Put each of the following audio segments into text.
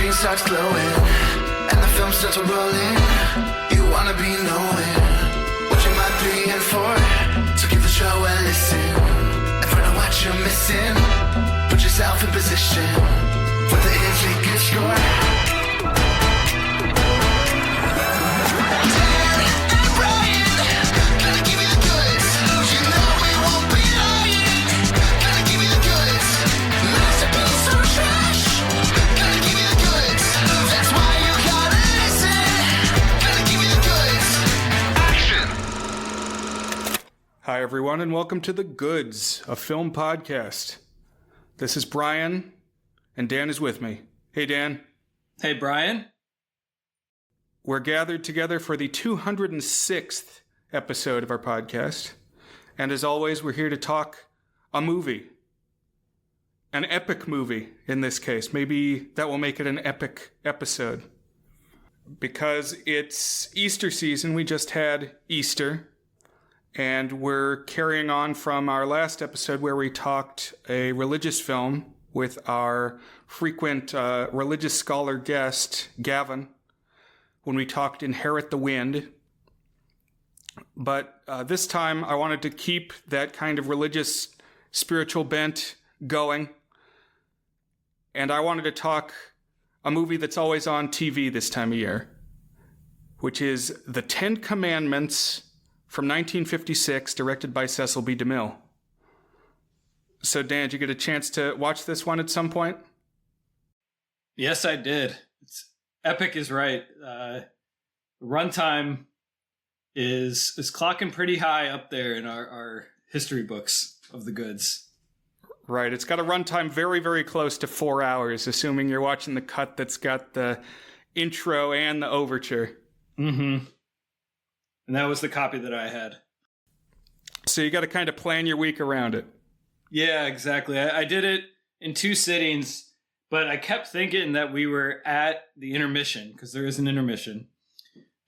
screen starts glowing and the film starts rolling. You wanna be knowing what you might be in for. So give the show a listen and find out what you're missing. Put yourself in position for the easy good score. Hi, everyone, and welcome to The Goods, a film podcast. This is Brian, and Dan is with me. Hey, Dan. Hey, Brian. We're gathered together for the 206th episode of our podcast. And as always, we're here to talk a movie. An epic movie, in this case. Maybe that will make it an epic episode. Because it's Easter season, we just had Easter. And we're carrying on from our last episode where we talked a religious film with our frequent religious scholar guest, Gavin, when we talked Inherit the Wind. But this time I wanted to keep that kind of religious, spiritual bent going. And I wanted to talk a movie that's always on TV this time of year, which is The Ten Commandments from 1956, directed by Cecil B. DeMille. So, Dan, did you get a chance to watch this one at some point? Yes, I did. Epic is right. Runtime is clocking pretty high up there in our history books of the goods. Right. It's got a runtime very, very close to 4 hours, assuming you're watching the cut that's got the intro and the overture. Mm-hmm. And that was the copy that I had. So you got to kind of plan your week around it. Yeah, exactly. I did it in 2 sittings, but I kept thinking that we were at the intermission, because there is an intermission.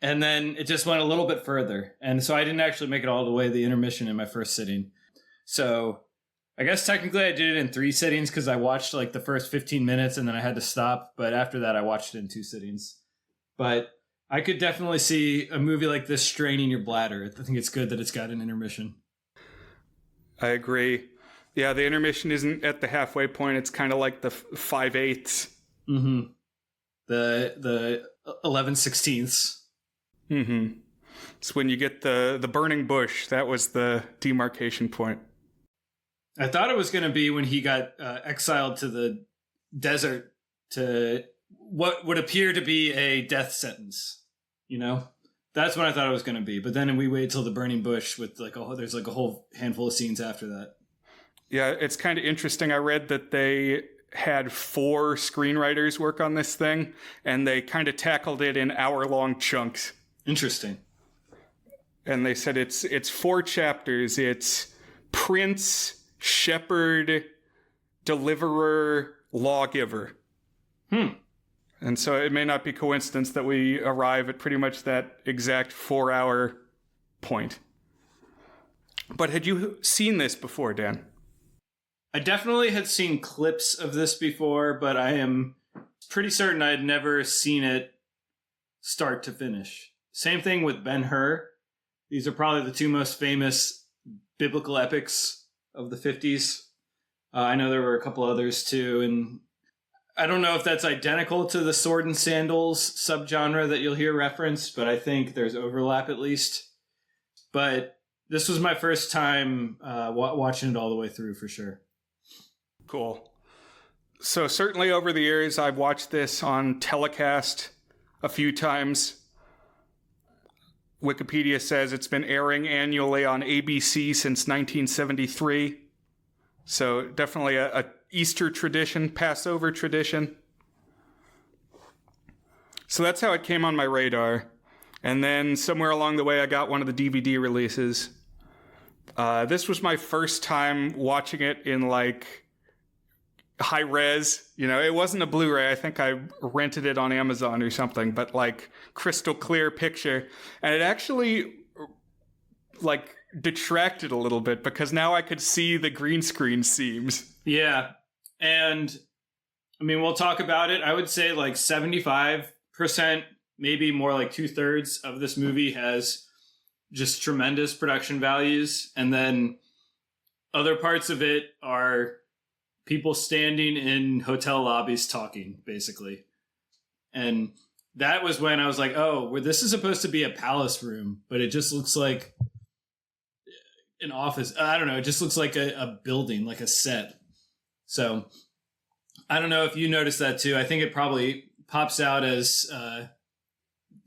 And then it just went a little bit further. And so I didn't actually make it all the way to the intermission in my first sitting. So I guess technically I did it in 3 sittings because I watched like the first 15 minutes and then I had to stop. But after that, I watched it in 2 sittings. But I could definitely see a movie like this straining your bladder. I think it's good that it's got an intermission. I agree. Yeah, the intermission isn't at the halfway point. It's kind of like the 5/8. Mm-hmm. The 11/16. Mm-hmm. It's when you get the burning bush. That was the demarcation point. I thought it was going to be when he got exiled to the desert to what would appear to be a death sentence. You know, that's when I thought it was going to be. But then we wait till the burning bush with there's a whole handful of scenes after that. Yeah, it's kind of interesting. I read that they had 4 screenwriters work on this thing, and they kind of tackled it in hour-long chunks. Interesting. And they said it's 4 chapters. It's Prince, Shepherd, Deliverer, Lawgiver. And so it may not be coincidence that we arrive at pretty much that exact 4-hour point. But had you seen this before, Dan? I definitely had seen clips of this before, but I am pretty certain I had never seen it start to finish. Same thing with Ben-Hur. These are probably the 2 most famous biblical epics of the 50s. I know there were a couple others too, and I don't know if that's identical to the sword and sandals subgenre that you'll hear referenced, but I think there's overlap at least. But this was my first time watching it all the way through for sure. Cool. So certainly over the years, I've watched this on telecast a few times. Wikipedia says it's been airing annually on ABC since 1973. So definitely a Easter tradition, Passover tradition. So that's how it came on my radar. And then somewhere along the way, I got one of the DVD releases. This was my first time watching it in like high res. You know, it wasn't a Blu-ray. I think I rented it on Amazon or something, but like crystal clear picture. And it actually like detracted a little bit because now I could see the green screen seams. Yeah. And I mean, we'll talk about it. I would say like 75%, maybe more like 2/3 of this movie has just tremendous production values. And then other parts of it are people standing in hotel lobbies talking, basically. And that was when I was like, oh, well, this is supposed to be a palace room, but it just looks like an office. I don't know. It just looks like a building, like a set. So I don't know if you noticed that too. I think it probably pops out as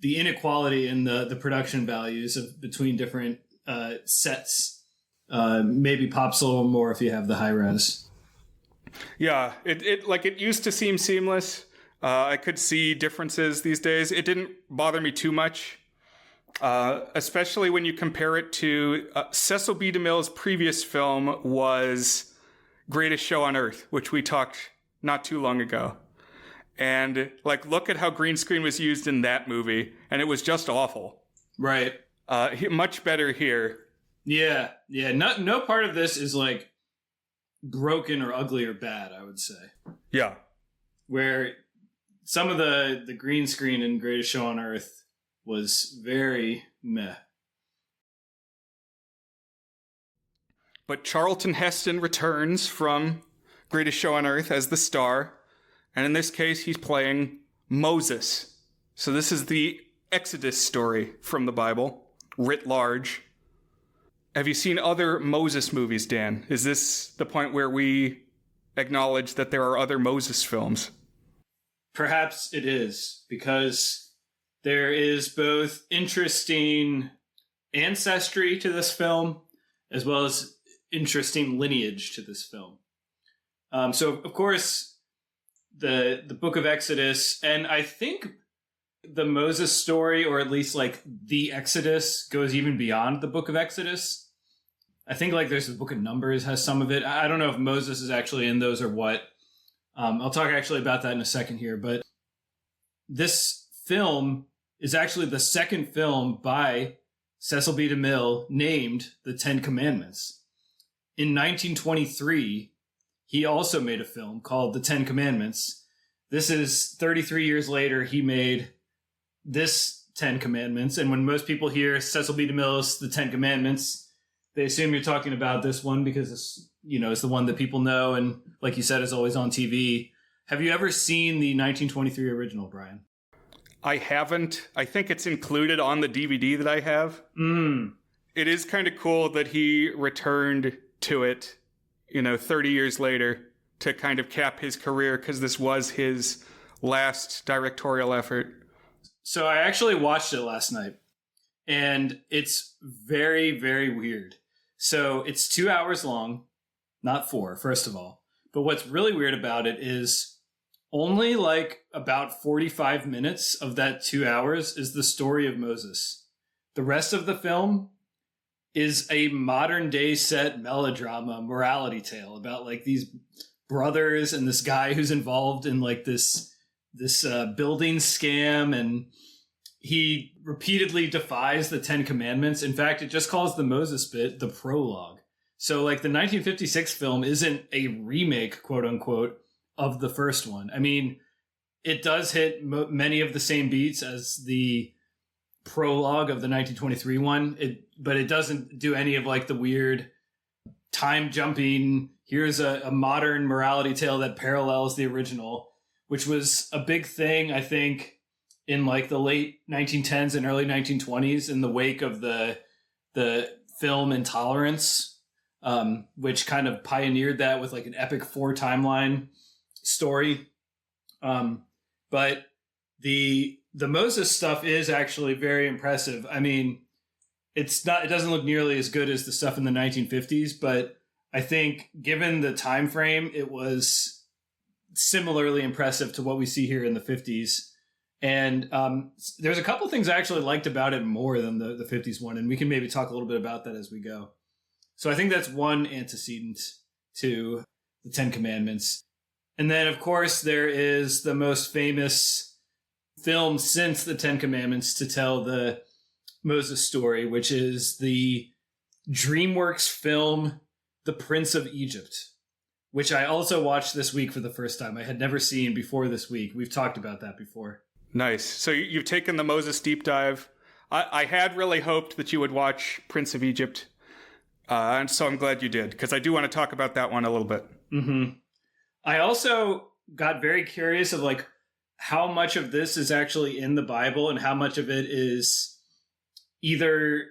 the inequality in the production values between different sets. Maybe pops a little more if you have the high res. Yeah, it used to seem seamless. I could see differences these days. It didn't bother me too much, especially when you compare it to Cecil B. DeMille's previous film was Greatest Show on Earth, which we talked not too long ago. And like, look at how green screen was used in that movie, and it was just awful. Right. Much better here. Yeah. No part of this is like broken or ugly or bad, I would say. Yeah. Where some of the green screen in Greatest Show on Earth was very meh. But Charlton Heston returns from Greatest Show on Earth as the star. And in this case, he's playing Moses. So this is the Exodus story from the Bible, writ large. Have you seen other Moses movies, Dan? Is this the point where we acknowledge that there are other Moses films? Perhaps it is, because there is both interesting ancestry to this film, as well as interesting lineage to this film. So, of course, the book of Exodus, and I think the Moses story, or at least like the Exodus, goes even beyond the book of Exodus. I think like there's the book of Numbers has some of it. I don't know if Moses is actually in those or what. I'll talk actually about that in a second here, but this film is actually the second film by Cecil B. DeMille named The Ten Commandments. In 1923, he also made a film called The Ten Commandments. This is 33 years later, he made this Ten Commandments. And when most people hear Cecil B. DeMille's The Ten Commandments, they assume you're talking about this one because it's, it's the one that people know. And like you said, is always on TV. Have you ever seen the 1923 original, Brian? I haven't. I think it's included on the DVD that I have. It is kind of cool that he returned to it, 30 years later to kind of cap his career, because this was his last directorial effort. So I actually watched it last night, and it's very, very weird. So it's 2 hours long, not 4, first of all. But what's really weird about it is only like about 45 minutes of that 2 hours is the story of Moses. The rest of the film is a modern day set melodrama morality tale about like these brothers and this guy who's involved in like this building scam, and he repeatedly defies the Ten Commandments. In fact, it just calls the Moses bit the prologue. So like the 1956 film isn't a remake, quote unquote, of the first one. I mean, it does hit many of the same beats as the prologue of the 1923 one, but it doesn't do any of like the weird time jumping. Here's a modern morality tale that parallels the original, which was a big thing, I think, in like the late 1910s and early 1920s in the wake of the film Intolerance, which kind of pioneered that with like an epic 4 timeline story. But the Moses stuff is actually very impressive. I mean, it doesn't look nearly as good as the stuff in the 1950s, but I think given the time frame, it was similarly impressive to what we see here in the 50s. And there's a couple things I actually liked about it more than the 50s one, and we can maybe talk a little bit about that as we go. So I think that's one antecedent to the Ten Commandments. And then, of course, there is the most famous film since the Ten Commandments to tell the Moses story, which is the DreamWorks film The Prince of Egypt, which I also watched this week for the first time. I had never seen before this week. We've talked about that before. Nice. So you've taken the Moses deep dive. I had really hoped that you would watch Prince of Egypt. And so I'm glad you did, because I do want to talk about that one a little bit. Mm-hmm. I also got very curious of like how much of this is actually in the Bible and how much of it is either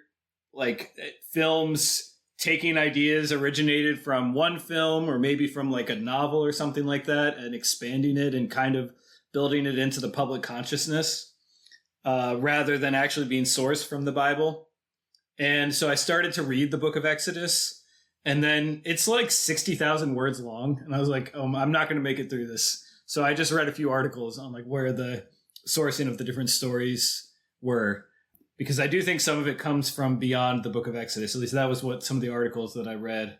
like films taking ideas originated from one film or maybe from like a novel or something like that and expanding it and kind of building it into the public consciousness rather than actually being sourced from the Bible. And so I started to read the book of Exodus, and then it's like 60,000 words long. And I was like, oh, I'm not going to make it through this. So I just read a few articles on like where the sourcing of the different stories were, because I do think some of it comes from beyond the book of Exodus. At least that was what some of the articles that I read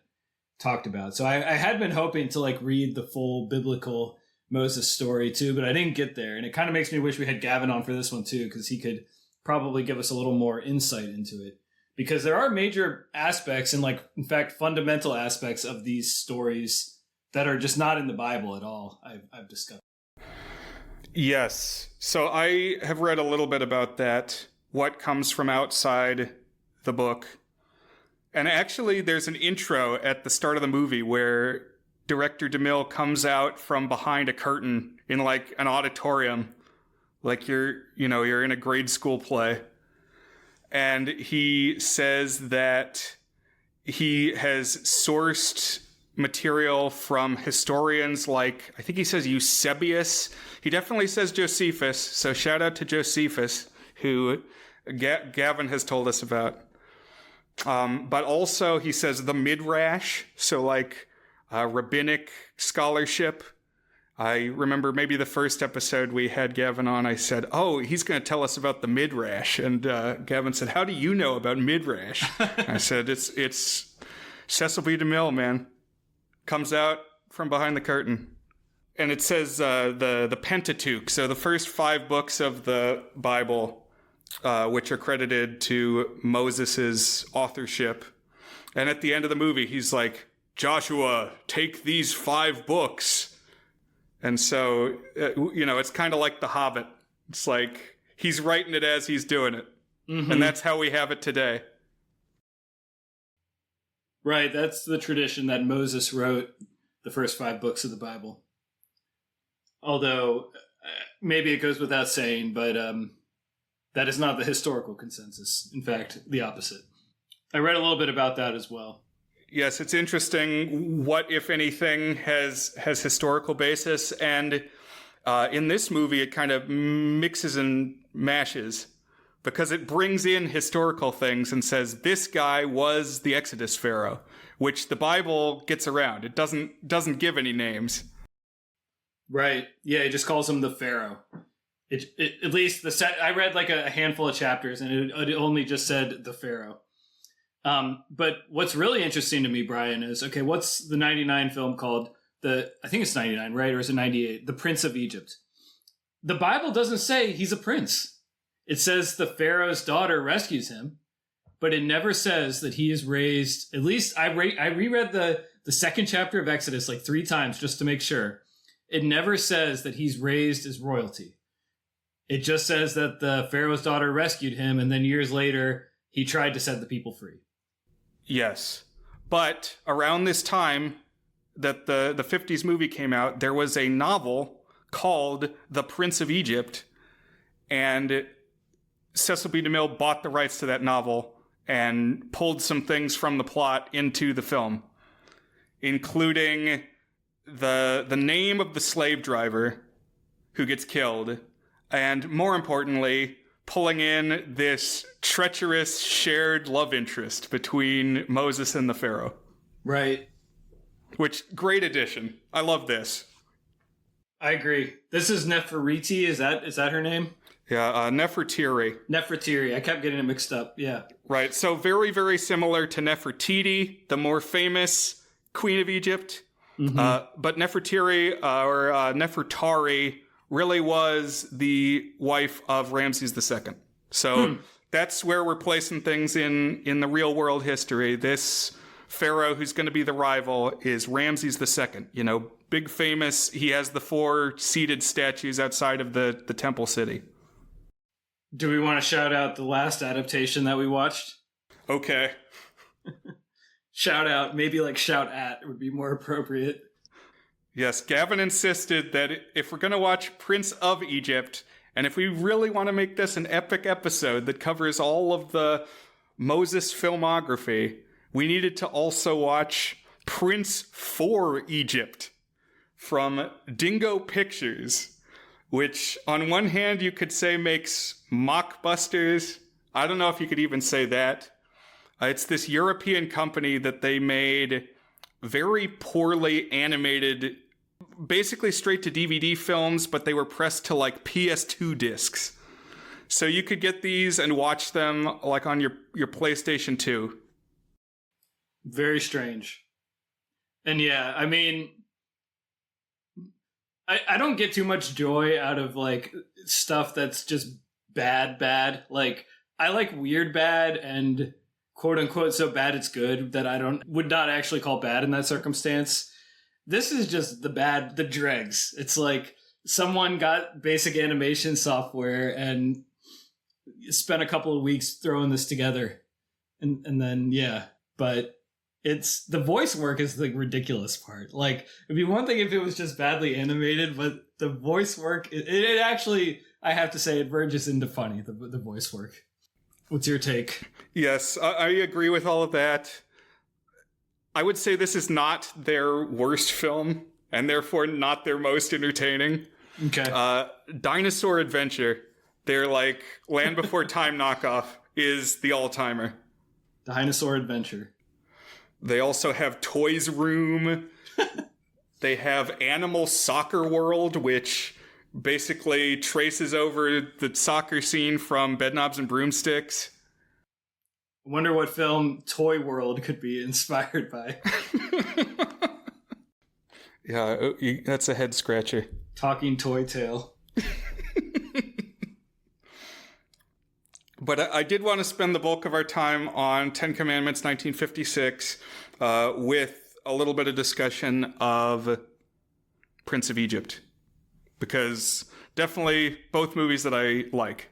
talked about. So I had been hoping to like read the full biblical Moses story too, but I didn't get there. And it kind of makes me wish we had Gavin on for this one too, because he could probably give us a little more insight into it. Because there are major aspects and like, in fact, fundamental aspects of these stories that are just not in the Bible at all, I've discovered. Yes. So I have read a little bit about that, what comes from outside the book. And actually, there's an intro at the start of the movie where director DeMille comes out from behind a curtain in like an auditorium, like you're in a grade school play. And he says that he has sourced material from historians like, I think he says Eusebius. He definitely says Josephus. So shout out to Josephus, who Gavin has told us about. But also he says the Midrash. So like rabbinic scholarship. I remember maybe the first episode we had Gavin on, I said, oh, he's going to tell us about the Midrash. And Gavin said, how do you know about Midrash? I said, it's Cecil B. DeMille, man. Comes out from behind the curtain. And it says the Pentateuch, so the first 5 books of the Bible, which are credited to Moses's authorship. And at the end of the movie, he's like, Joshua, take these 5 books. And so, it's kind of like The Hobbit. It's like he's writing it as he's doing it. Mm-hmm. And that's how we have it today. Right. That's the tradition that Moses wrote the first 5 books of the Bible. Although maybe it goes without saying, but that is not the historical consensus. In fact, the opposite. I read a little bit about that as well. Yes, it's interesting what, if anything, has historical basis. And in this movie, it kind of mixes and mashes because it brings in historical things and says, this guy was the Exodus Pharaoh, which the Bible gets around. It doesn't give any names. Right. Yeah, it just calls him the Pharaoh. It at least I read like a handful of chapters and it only just said the Pharaoh. But what's really interesting to me, Brian, is, okay, what's the 99 film called? I think it's 99, right? Or is it 98? The Prince of Egypt. The Bible doesn't say he's a prince. It says the Pharaoh's daughter rescues him, but it never says that he is raised. At least I reread the second chapter of Exodus like 3 times just to make sure. It never says that he's raised as royalty. It just says that the Pharaoh's daughter rescued him, and then years later, he tried to set the people free. Yes. But around this time that the 50s movie came out, there was a novel called The Prince of Egypt, and Cecil B. DeMille bought the rights to that novel and pulled some things from the plot into the film, including the name of the slave driver who gets killed, and more importantly, pulling in this treacherous shared love interest between Moses and the Pharaoh. Right. Which, great addition. I love this. I agree. This is Nefertiti. Is that her name? Yeah, Nefertiri. Nefertiri. I kept getting it mixed up. Yeah. Right. So very, very similar to Nefertiti, the more famous queen of Egypt. Mm-hmm. But Nefertiri, or Nefertari, really was the wife of Ramses II. So that's where we're placing things in the real world history. This pharaoh who's going to be the rival is Ramses II. You know, big famous. He has the 4 seated statues outside of the temple city. Do we want to shout out the last adaptation that we watched? Okay. Shout out, maybe like shout at would be more appropriate. Yes, Gavin insisted that if we're going to watch Prince of Egypt, and if we really want to make this an epic episode that covers all of the Moses filmography, we needed to also watch Prince for Egypt from Dingo Pictures, which on one hand you could say makes mockbusters. I don't know if you could even say that. It's this European company that they made very poorly animated, basically straight to DVD films, but they were pressed to like PS2 discs. So you could get these and watch them like on your PlayStation 2. Very strange. And yeah, I mean, I don't get too much joy out of like stuff that's just bad. Like, I like weird bad and quote unquote so bad it's good that would not actually call bad in that circumstance. This is just the dregs. It's like someone got basic animation software and spent a couple of weeks throwing this together. And then, yeah, but it's the voice work is the ridiculous part. Like, it'd be one thing if it was just badly animated, but the voice work, it actually, I have to say, it verges into funny, the voice work. What's your take? Yes, I agree with all of that. I would say this is not their worst film, and therefore not their most entertaining. Okay. Dinosaur Adventure, their like Land Before Time knockoff, is the all-timer. Dinosaur Adventure. They also have Toys Room. They have Animal Soccer World, which basically traces over the soccer scene from Bedknobs and Broomsticks. I wonder what film Toy World could be inspired by. Yeah, that's a head scratcher. Talking Toy Tale. But I did want to spend the bulk of our time on 10 Commandments 1956 with a little bit of discussion of Prince of Egypt. Because definitely both movies that I like.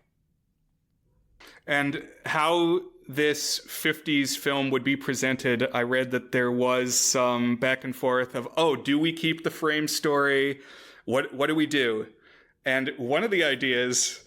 And how this 50s film would be presented, I read that there was some back and forth of, do we keep the frame story? What do we do? And one of the ideas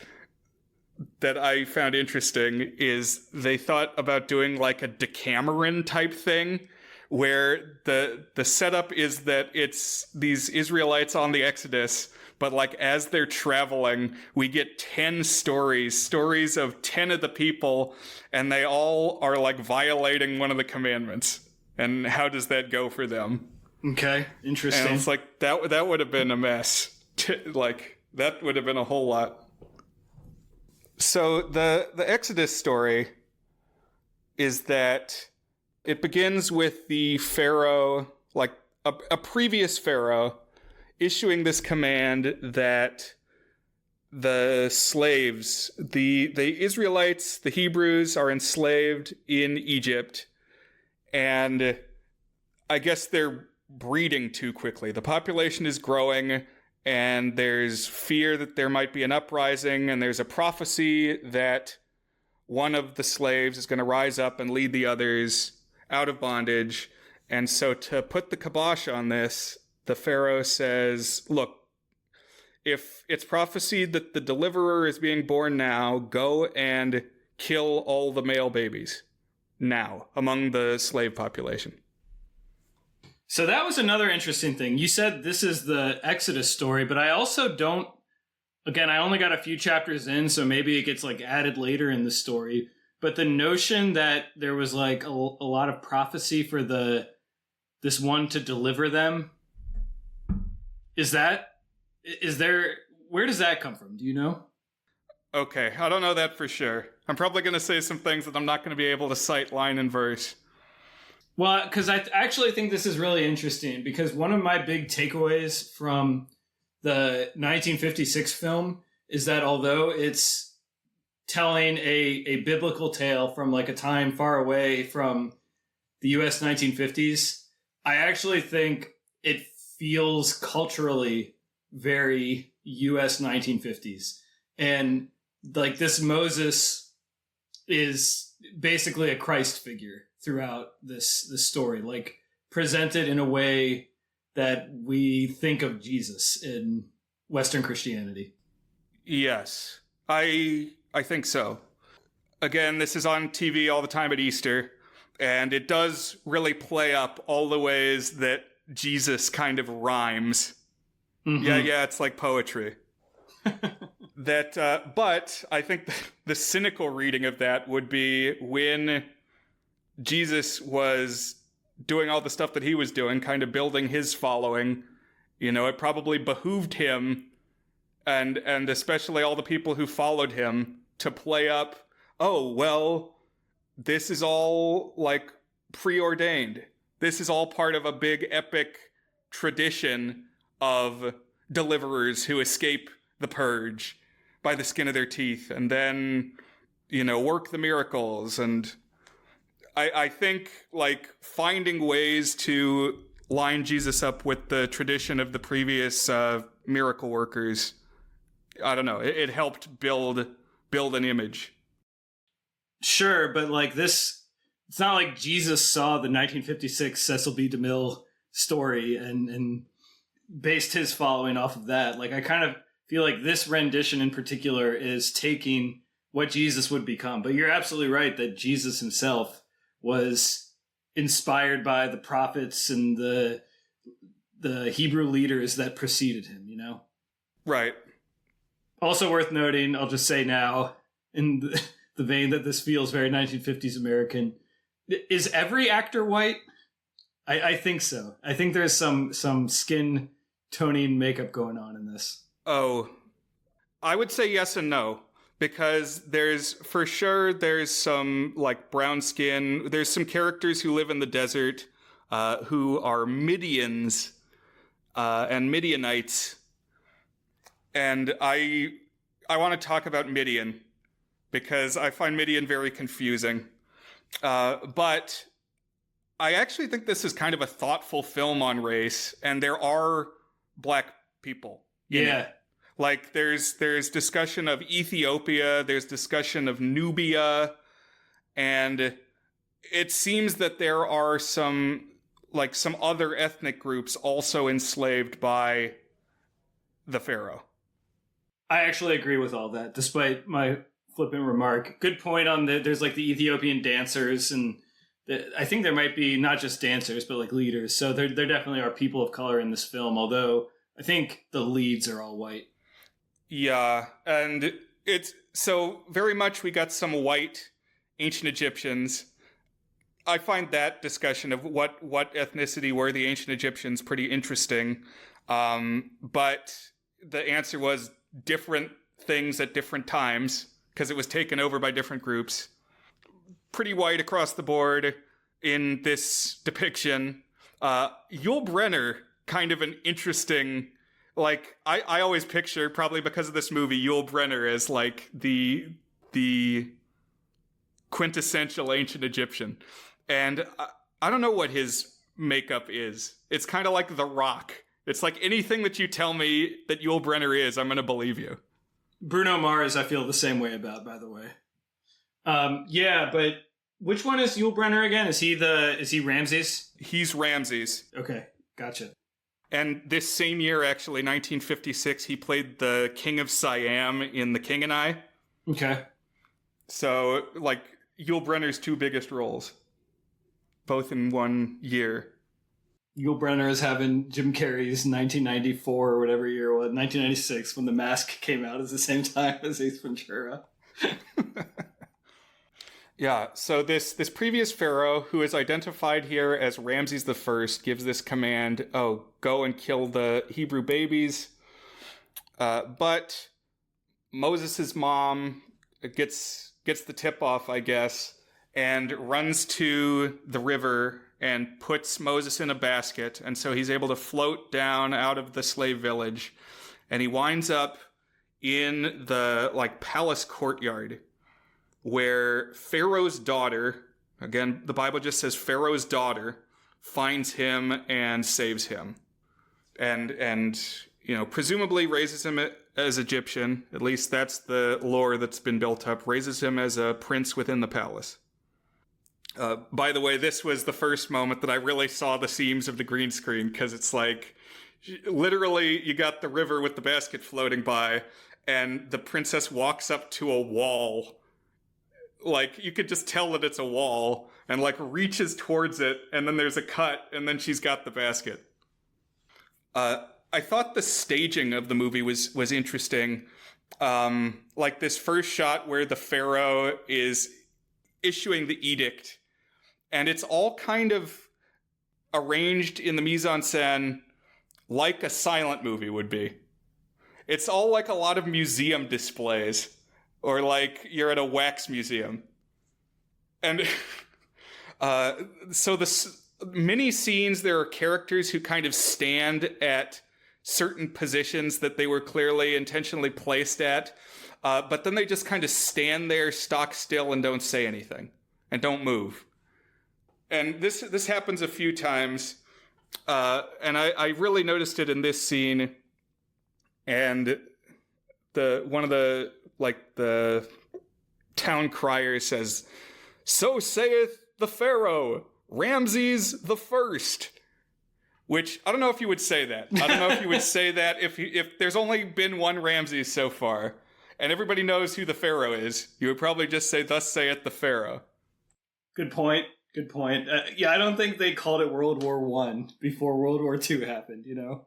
that I found interesting is they thought about doing like a Decameron type thing, where the setup is that it's these Israelites on the Exodus, but like as they're traveling, we get 10 stories of 10 of the people, and they all are like violating one of the commandments. And how does that go for them? Okay, interesting. And it's like, that would have been a mess. Like, that would have been a whole lot. So the Exodus story is that it begins with the Pharaoh, like a previous Pharaoh, issuing this command that the slaves, the Israelites, the Hebrews, are enslaved in Egypt, and I guess they're breeding too quickly. The population is growing, and there's fear that there might be an uprising, and there's a prophecy that one of the slaves is going to rise up and lead the others out of bondage. And so to put the kibosh on this, the Pharaoh says, look, if it's prophesied that the deliverer is being born now, go and kill all the male babies now among the slave population. So that was another interesting thing. You said this is the Exodus story, but I also don't, again, I only got a few chapters in, so maybe it gets like added later in the story. But the notion that there was like a lot of prophecy for this one to deliver them, where does that come from? Do you know? Okay, I don't know that for sure. I'm probably going to say some things that I'm not going to be able to cite line and verse. Well, because I actually think this is really interesting, because one of my big takeaways from the 1956 film is that although it's telling a biblical tale from like a time far away from the US 1950s, I actually think it feels culturally very US 1950s. And like this Moses is basically a Christ figure throughout this story, like presented in a way that we think of Jesus in Western Christianity. Yes, I think so. Again, this is on TV all the time at Easter, and it does really play up all the ways that Jesus kind of rhymes. Mm-hmm. Yeah, it's like poetry. But I think the cynical reading of that would be when Jesus was doing all the stuff that he was doing, kind of building his following, it probably behooved him and especially all the people who followed him to play up, oh, well, this is all like preordained. This is all part of a big epic tradition of deliverers who escape the purge by the skin of their teeth and then, work the miracles. And I think like finding ways to line Jesus up with the tradition of the previous miracle workers, I don't know, it helped build an image. Sure, but like this, it's not like Jesus saw the 1956 Cecil B. DeMille story and based his following off of that. Like I kind of feel like this rendition in particular is taking what Jesus would become. But you're absolutely right that Jesus himself was inspired by the prophets and the Hebrew leaders that preceded him, Right. Also worth noting, I'll just say now, in the vein that this feels very 1950s American, is every actor white? I think so. I think there's some skin toning makeup going on in this. Oh, I would say yes and no. Because there's some like brown skin. There's some characters who live in the desert who are Midians and Midianites. And I want to talk about Midian because I find Midian very confusing. But I actually think this is kind of a thoughtful film on race, and there are black people in it. Like there's discussion of Ethiopia, there's discussion of Nubia, and it seems that there are some other ethnic groups also enslaved by the Pharaoh. I actually agree with all that, despite my flippant remark. Good point on there's like the Ethiopian dancers, and I think there might be not just dancers, but like leaders. So there definitely are people of color in this film, although I think the leads are all white. Yeah, and it's so very much we got some white ancient Egyptians. I find that discussion of what ethnicity were the ancient Egyptians pretty interesting. But the answer was different things at different times because it was taken over by different groups. Pretty white across the board in this depiction. Yul Brynner, kind of an interesting... Like, I always picture, probably because of this movie, Yul Brynner as, like, the quintessential ancient Egyptian. And I don't know what his makeup is. It's kind of like The Rock. It's like anything that you tell me that Yul Brynner is, I'm going to believe you. Bruno Mars, I feel the same way about, by the way. Yeah, but which one is Yul Brynner again? Is he Ramses? He's Ramses. Okay, gotcha. And this same year, actually, 1956, he played the King of Siam in The King and I. Okay. So, like, Yul Brynner's two biggest roles, both in one year. Yul Brynner is having Jim Carrey's 1994 or whatever year it was, 1996, when The Mask came out at the same time as Ace Ventura. Yeah, so this previous pharaoh, who is identified here as Ramses I, gives this command, go and kill the Hebrew babies. But Moses' mom gets the tip off, I guess, and runs to the river and puts Moses in a basket. And so he's able to float down out of the slave village. And he winds up in the, palace courtyard, where Pharaoh's daughter, Again, the Bible just says Pharaoh's daughter finds him and saves him. And presumably raises him as Egyptian. At least that's the lore that's been built up. Raises him as a prince within the palace. By the way, this was the first moment that I really saw the seams of the green screen, because it's like, literally, you got the river with the basket floating by, and the princess walks up to a wall. Like, you could just tell that it's a wall, and like reaches towards it, and then there's a cut, and then she's got the basket. I thought the staging of the movie was interesting. Like this first shot where the pharaoh is issuing the edict, and it's all kind of arranged in the mise-en-scène like a silent movie would be. It's all like a lot of museum displays, or like you're at a wax museum. And so the many scenes, there are characters who kind of stand at certain positions that they were clearly intentionally placed at, but then they just kind of stand there stock still and don't say anything and don't move. And this happens a few times, and I really noticed it in this scene. And one of the town criers says, "So saith the Pharaoh, Ramses the First." Which, I don't know if you would say that. I don't know if you would say that if there's only been one Ramses so far, and everybody knows who the Pharaoh is, you would probably just say, "Thus saith the Pharaoh." Good point. Good point. Yeah, I don't think they called it World War I before World War II happened, you know?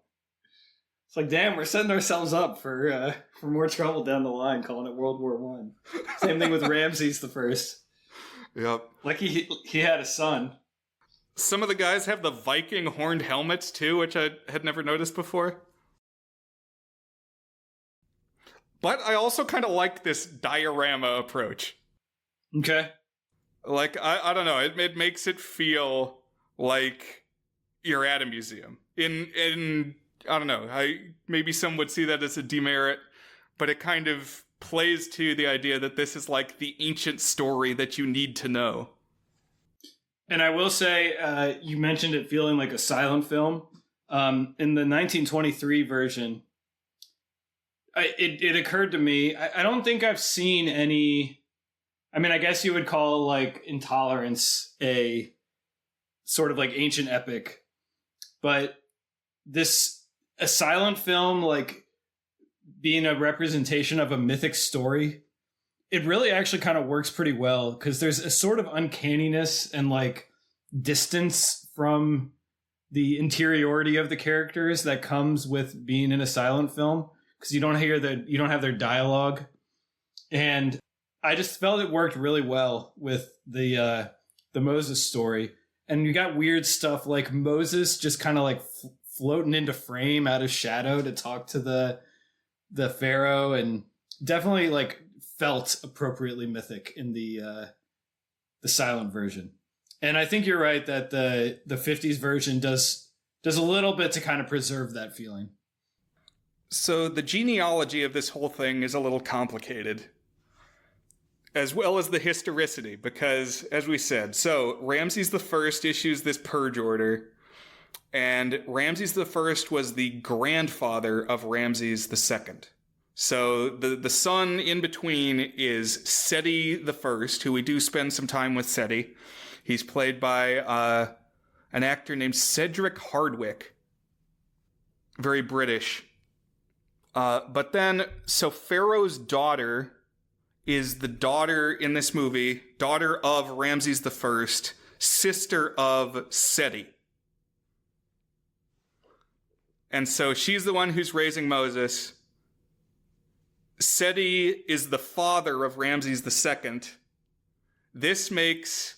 It's like, damn, we're setting ourselves up for more trouble down the line calling it World War I. Same thing with Ramses the First. Yep. Like he had a son. Some of the guys have the Viking horned helmets too, which I had never noticed before. But I also kind of like this diorama approach. Okay. Like, I don't know, it makes it feel like you're at a museum. In I don't know, maybe some would see that as a demerit, but it kind of plays to the idea that this is like the ancient story that you need to know. And I will say, you mentioned it feeling like a silent film. In the 1923 version, it occurred to me, I don't think I've seen any... I mean, I guess you would call, like, Intolerance a sort of, like, ancient epic. But a silent film, like, being a representation of a mythic story, it really actually kind of works pretty well, because there's a sort of uncanniness and, like, distance from the interiority of the characters that comes with being in a silent film, because you don't have their dialogue. And I just felt it worked really well with the Moses story. And you got weird stuff like Moses just kind of like floating into frame out of shadow to talk to the Pharaoh, and definitely like felt appropriately mythic in the silent version. And I think you're right that the 50s version does a little bit to kind of preserve that feeling. So the genealogy of this whole thing is a little complicated, as well as the historicity, because, as we said, so Ramses I issues this purge order, and Ramses I was the grandfather of Ramses II. So the son in between is Seti I, who we do spend some time with Seti. He's played by an actor named Cedric Hardwicke. Very British. But then, so Pharaoh's daughter is the daughter in this movie, daughter of Ramses I, sister of Seti. And so she's the one who's raising Moses. Seti is the father of Ramses II. This makes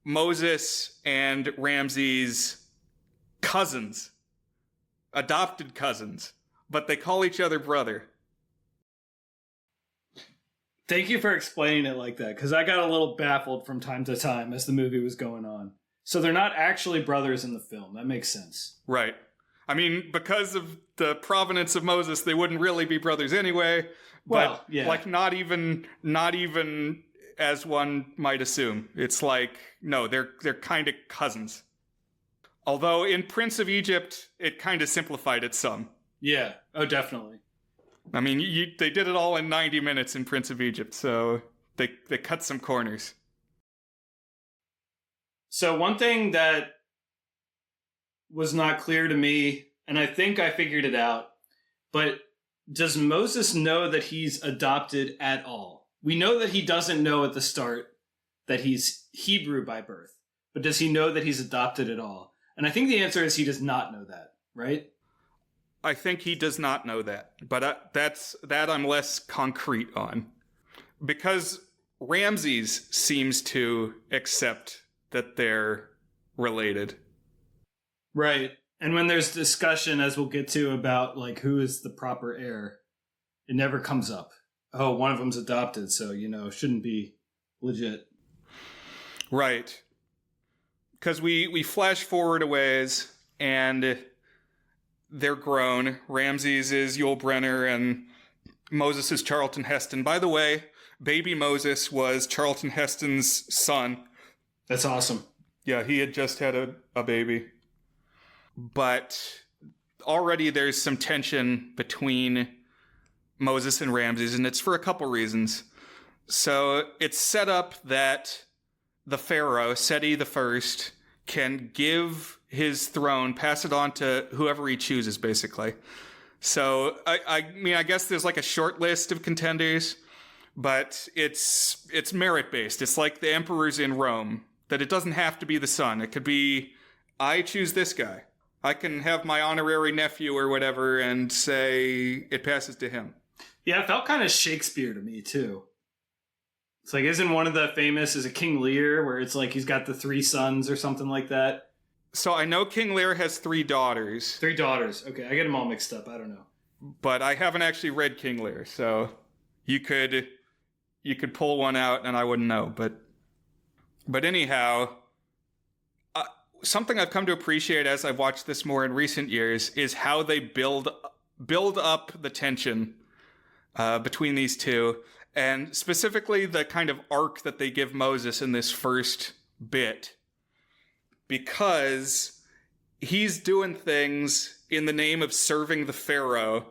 Moses and Ramses cousins, adopted cousins, but they call each other brother. Thank you for explaining it like that, because I got a little baffled from time to time as the movie was going on. So they're not actually brothers in the film. That makes sense. Right. I mean, because of the provenance of Moses, they wouldn't really be brothers anyway. But, well, yeah. Like, not even as one might assume. It's like, no, they're kind of cousins. Although in Prince of Egypt, it kind of simplified it some. Yeah. Oh, definitely. I mean, they did it all in 90 minutes in Prince of Egypt, so they cut some corners. So one thing that was not clear to me, and I think I figured it out, but does Moses know that he's adopted at all? We know that he doesn't know at the start that he's Hebrew by birth, but does he know that he's adopted at all? And I think the answer is he does not know that, right? I think he does not know that, but that I'm less concrete on. Because Ramses seems to accept that they're related. Right. And when there's discussion, as we'll get to, about like who is the proper heir, it never comes up. Oh, one of them's adopted, so, shouldn't be legit. Right. Because we flash forward a ways, and they're grown. Ramses is Yul Brynner, and Moses is Charlton Heston. By the way, baby Moses was Charlton Heston's son. That's awesome. Yeah, he had just had a baby. But already there's some tension between Moses and Ramses, and it's for a couple reasons. So it's set up that the Pharaoh, Seti I, can give his throne, pass it on to whoever he chooses, basically. So, I mean, I guess there's like a short list of contenders, but it's merit-based. It's like the emperors in Rome, that it doesn't have to be the son. It could be, I choose this guy. I can have my honorary nephew or whatever and say it passes to him. Yeah, it felt kind of Shakespeare to me, too. It's like, isn't one of the famous, is it King Lear, where it's like he's got the 3 sons or something like that? So I know King Lear has 3 daughters. 3 daughters. Okay, I get them all mixed up. I don't know. But I haven't actually read King Lear, so you could pull one out and I wouldn't know. But anyhow, something I've come to appreciate as I've watched this more in recent years is how they build up the tension between these two. And specifically the kind of arc that they give Moses in this first bit. Because he's doing things in the name of serving the Pharaoh,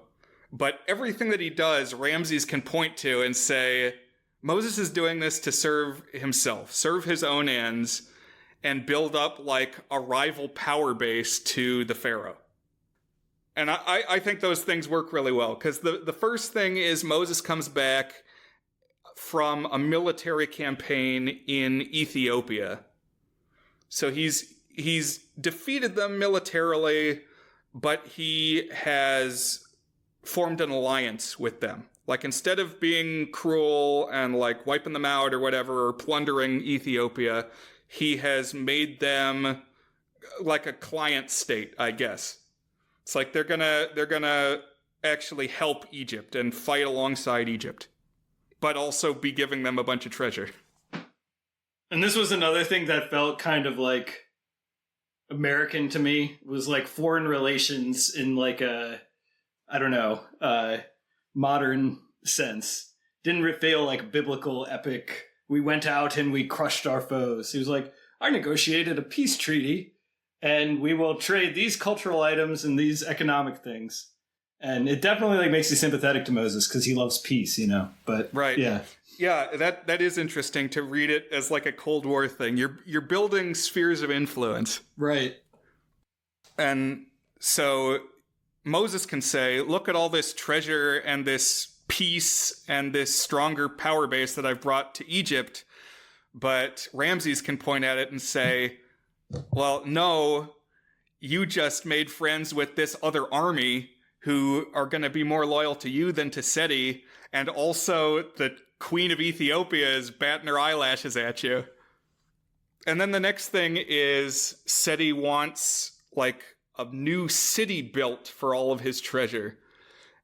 but everything that he does, Ramses can point to and say, Moses is doing this to serve himself, serve his own ends, and build up like a rival power base to the Pharaoh. And I think those things work really well, because the first thing is Moses comes back from a military campaign in Ethiopia. So he's defeated them militarily, but he has formed an alliance with them. Like, instead of being cruel and like wiping them out or whatever, or plundering Ethiopia, he has made them like a client state, I guess. It's like they're gonna actually help Egypt and fight alongside Egypt, but also be giving them a bunch of treasure. And this was another thing that felt kind of like American to me, was like foreign relations in like a, I don't know, modern sense. Didn't feel like biblical epic, we went out and we crushed our foes. He was like, I negotiated a peace treaty and we will trade these cultural items and these economic things. And it definitely like makes you sympathetic to Moses because he loves peace, But right. Yeah. Yeah, that is interesting to read it as like a Cold War thing. You're building spheres of influence. Right. And so Moses can say, look at all this treasure and this peace and this stronger power base that I've brought to Egypt. But Ramses can point at it and say, well, no, you just made friends with this other army who are going to be more loyal to you than to Seti. And also the Queen of Ethiopia is batting her eyelashes at you. And then the next thing is Seti wants like a new city built for all of his treasure.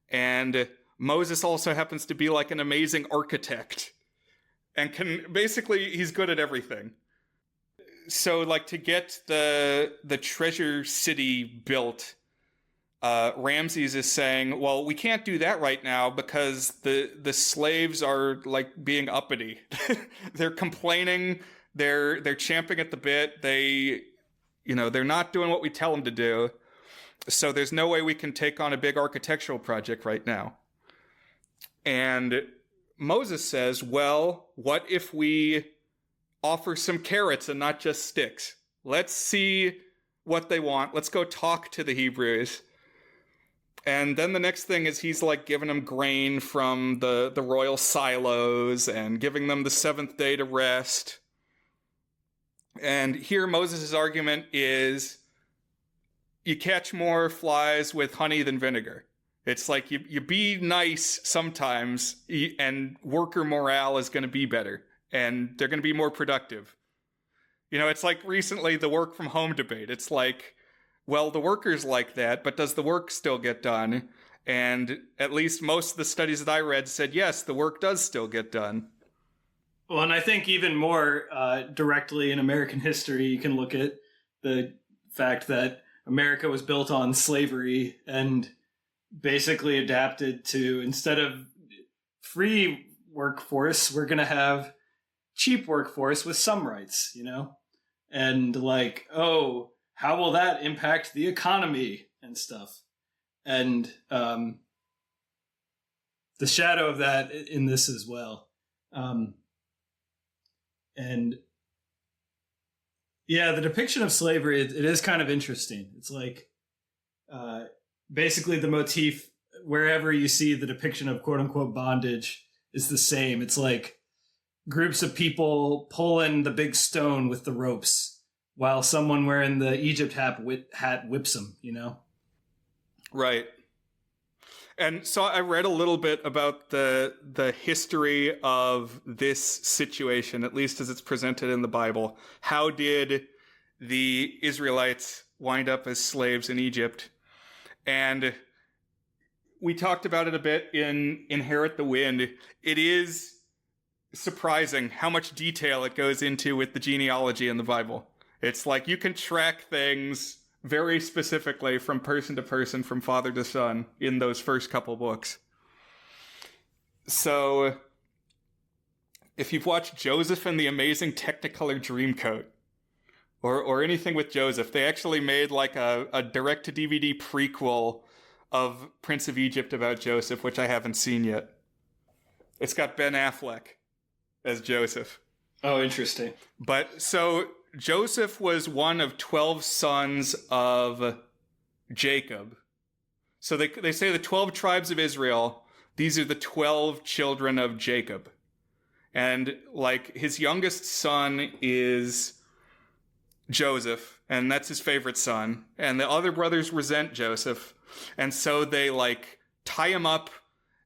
And Moses also happens to be like an amazing architect and he's good at everything. So like to get the treasure city built, Ramses is saying, well, we can't do that right now because the slaves are like being uppity. They're complaining. They're champing at the bit. They're not doing what we tell them to do. So there's no way we can take on a big architectural project right now. And Moses says, well, what if we offer some carrots and not just sticks? Let's see what they want. Let's go talk to the Hebrews. And then the next thing is he's like giving them grain from the royal silos and giving them the seventh day to rest. And here Moses' argument is you catch more flies with honey than vinegar. It's like you be nice sometimes and worker morale is going to be better and they're going to be more productive. It's like recently the work from home debate. It's like, well, the workers like that, but does the work still get done? And at least most of the studies that I read said, yes, the work does still get done. Well, and I think even more directly in American history, you can look at the fact that America was built on slavery and basically adapted to, instead of free workforce, we're going to have cheap workforce with some rights, And like, oh, how will that impact the economy and stuff? And the shadow of that in this as well. And yeah, the depiction of slavery, it is kind of interesting. It's like basically the motif, wherever you see the depiction of quote unquote bondage, is the same. It's like groups of people pulling the big stone with the ropes while someone wearing the Egypt hat whips them, Right. And so I read a little bit about the history of this situation, at least as it's presented in the Bible. How did the Israelites wind up as slaves in Egypt? And we talked about it a bit in Inherit the Wind. It is surprising how much detail it goes into with the genealogy in the Bible. It's like you can track things very specifically from person to person, from father to son, in those first couple books. So, if you've watched Joseph and the Amazing Technicolor Dreamcoat, or anything with Joseph, they actually made like a direct-to-DVD prequel of Prince of Egypt about Joseph, which I haven't seen yet. It's got Ben Affleck as Joseph. Oh, interesting. But, so Joseph was one of 12 sons of Jacob. So they say the 12 tribes of Israel, these are the 12 children of Jacob. And like his youngest son is Joseph, and that's his favorite son. And the other brothers resent Joseph. And so they like tie him up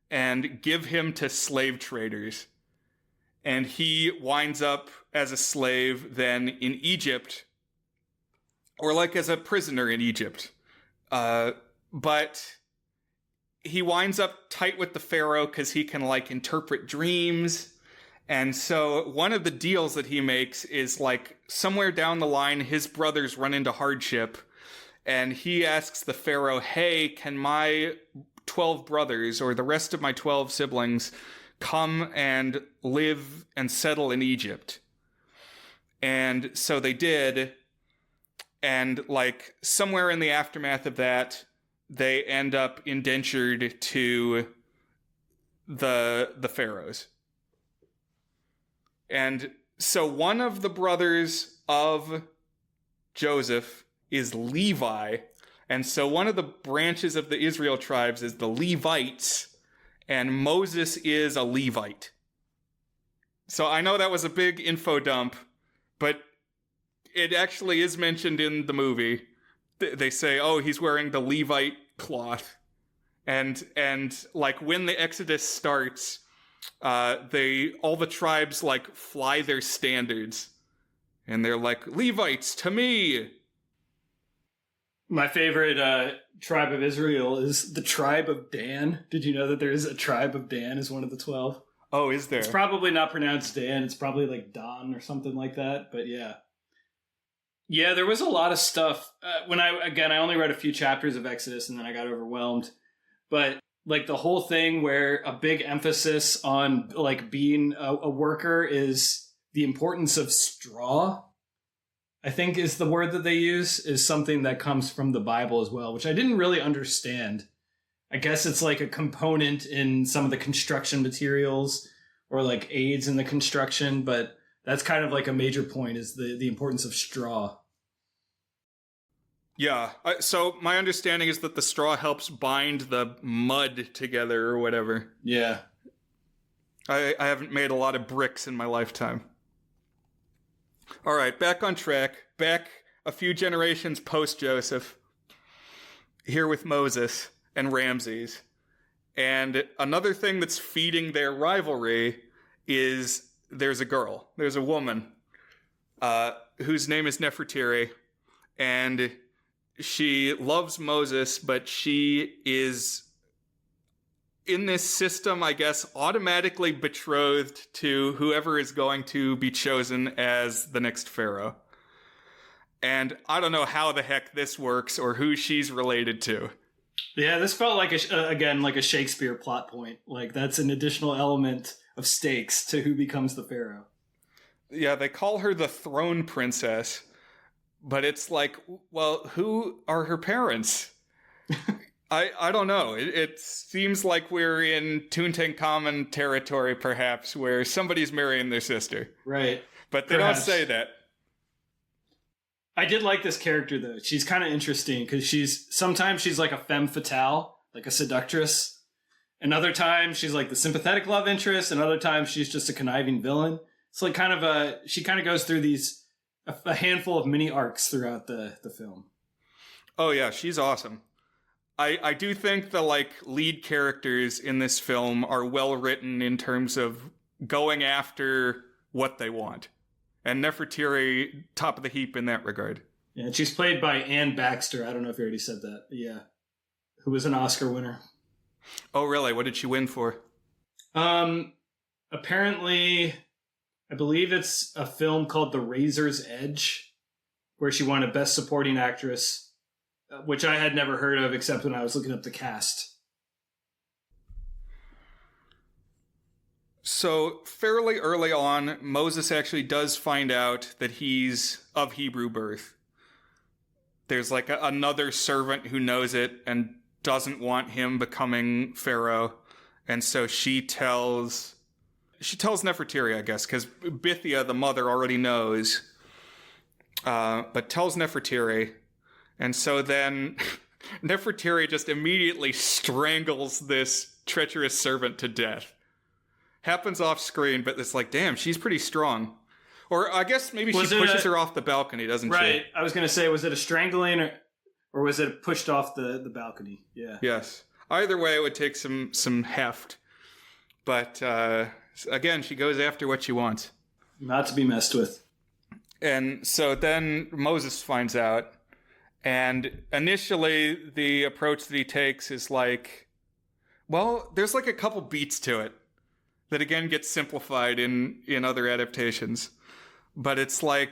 and give him to slave traders. And he winds up as a slave then in Egypt, or like as a prisoner in Egypt. But he winds up tight with the Pharaoh because he can like interpret dreams. And so one of the deals that he makes is like somewhere down the line, his brothers run into hardship. And he asks the Pharaoh, hey, can my 12 brothers or the rest of my 12 siblings come and live and settle in Egypt? And so they did. And like somewhere in the aftermath of that, they end up indentured to the pharaohs. And so one of the brothers of Joseph is Levi. And so one of the branches of the Israel tribes is the Levites. And Moses is a Levite. So I know that was a big info dump, but it actually is mentioned in the movie. They say, oh, he's wearing the Levite cloth. And like when the Exodus starts, all the tribes like fly their standards. And they're like, Levites to me. My favorite tribe of Israel is the tribe of Dan. Did you know that there is a tribe of Dan as one of the 12? Oh, is there? It's probably not pronounced Dan. It's probably like Don or something like that. But yeah. Yeah, there was a lot of stuff. I only read a few chapters of Exodus and then I got overwhelmed. But like the whole thing where a big emphasis on like being a worker is the importance of straw, I think is the word that they use, is something that comes from the Bible as well, which I didn't really understand. I guess it's like a component in some of the construction materials or like aids in the construction, but that's kind of like a major point, is the importance of straw. Yeah. So my understanding is that the straw helps bind the mud together or whatever. Yeah. I haven't made a lot of bricks in my lifetime. All right, back on track. Back a few generations post-Joseph. Here with Moses and Ramses. And another thing that's feeding their rivalry is there's a girl. There's a woman whose name is Nefertiri. And she loves Moses, but she is, in this system, I guess, automatically betrothed to whoever is going to be chosen as the next pharaoh. And I don't know how the heck this works or who she's related to. Yeah, this felt like, like a Shakespeare plot point. Like, that's an additional element of stakes to who becomes the pharaoh. Yeah, they call her the throne princess. But it's like, well, who are her parents? I don't know. It seems like we're in Tutankhamun territory, perhaps, where somebody's marrying their sister. Right. But they don't say that. I did like this character, though. She's kind of interesting, because sometimes she's like a femme fatale, like a seductress. And other times she's like the sympathetic love interest, and other times she's just a conniving villain. It's like she kind of goes through a handful of mini arcs throughout the film. Oh yeah, she's awesome. I do think the lead characters in this film are well written in terms of going after what they want. And Nefertiri, top of the heap in that regard. Yeah, and she's played by Anne Baxter. I don't know if you already said that. But yeah. Who was an Oscar winner. Oh really? What did she win for? Apparently, I believe it's a film called The Razor's Edge, where she won a Best Supporting Actress, which I had never heard of except when I was looking up the cast. So fairly early on, Moses actually does find out that he's of Hebrew birth. There's another servant who knows it and doesn't want him becoming Pharaoh. And so she tells Nefertiri, I guess, because Bithia, the mother, already knows, but tells Nefertiri. And so then Nefertiri just immediately strangles this treacherous servant to death. Happens off screen, but it's like, damn, she's pretty strong. Or I guess maybe she pushes her off the balcony, doesn't she? Right. I was going to say, was it a strangling or was it pushed off the balcony? Yeah. Yes. Either way, it would take some heft. But again, she goes after what she wants. Not to be messed with. And so then Moses finds out. And initially, the approach that he takes is there's a couple beats to it that again gets simplified in other adaptations. But it's I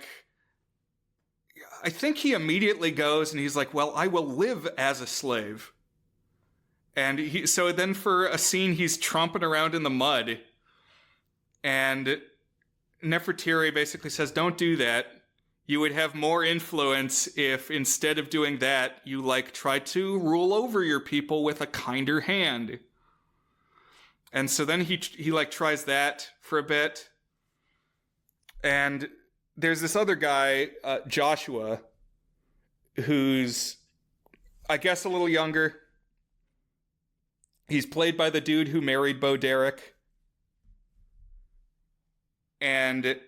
think he immediately goes and he's like, well, I will live as a slave. And so then for a scene, he's tromping around in the mud. And Nefertiri basically says, don't do that. You would have more influence if instead of doing that, you try to rule over your people with a kinder hand. And so then he tries that for a bit. And there's this other guy, Joshua, who's, I guess, a little younger. He's played by the dude who married Bo Derek. And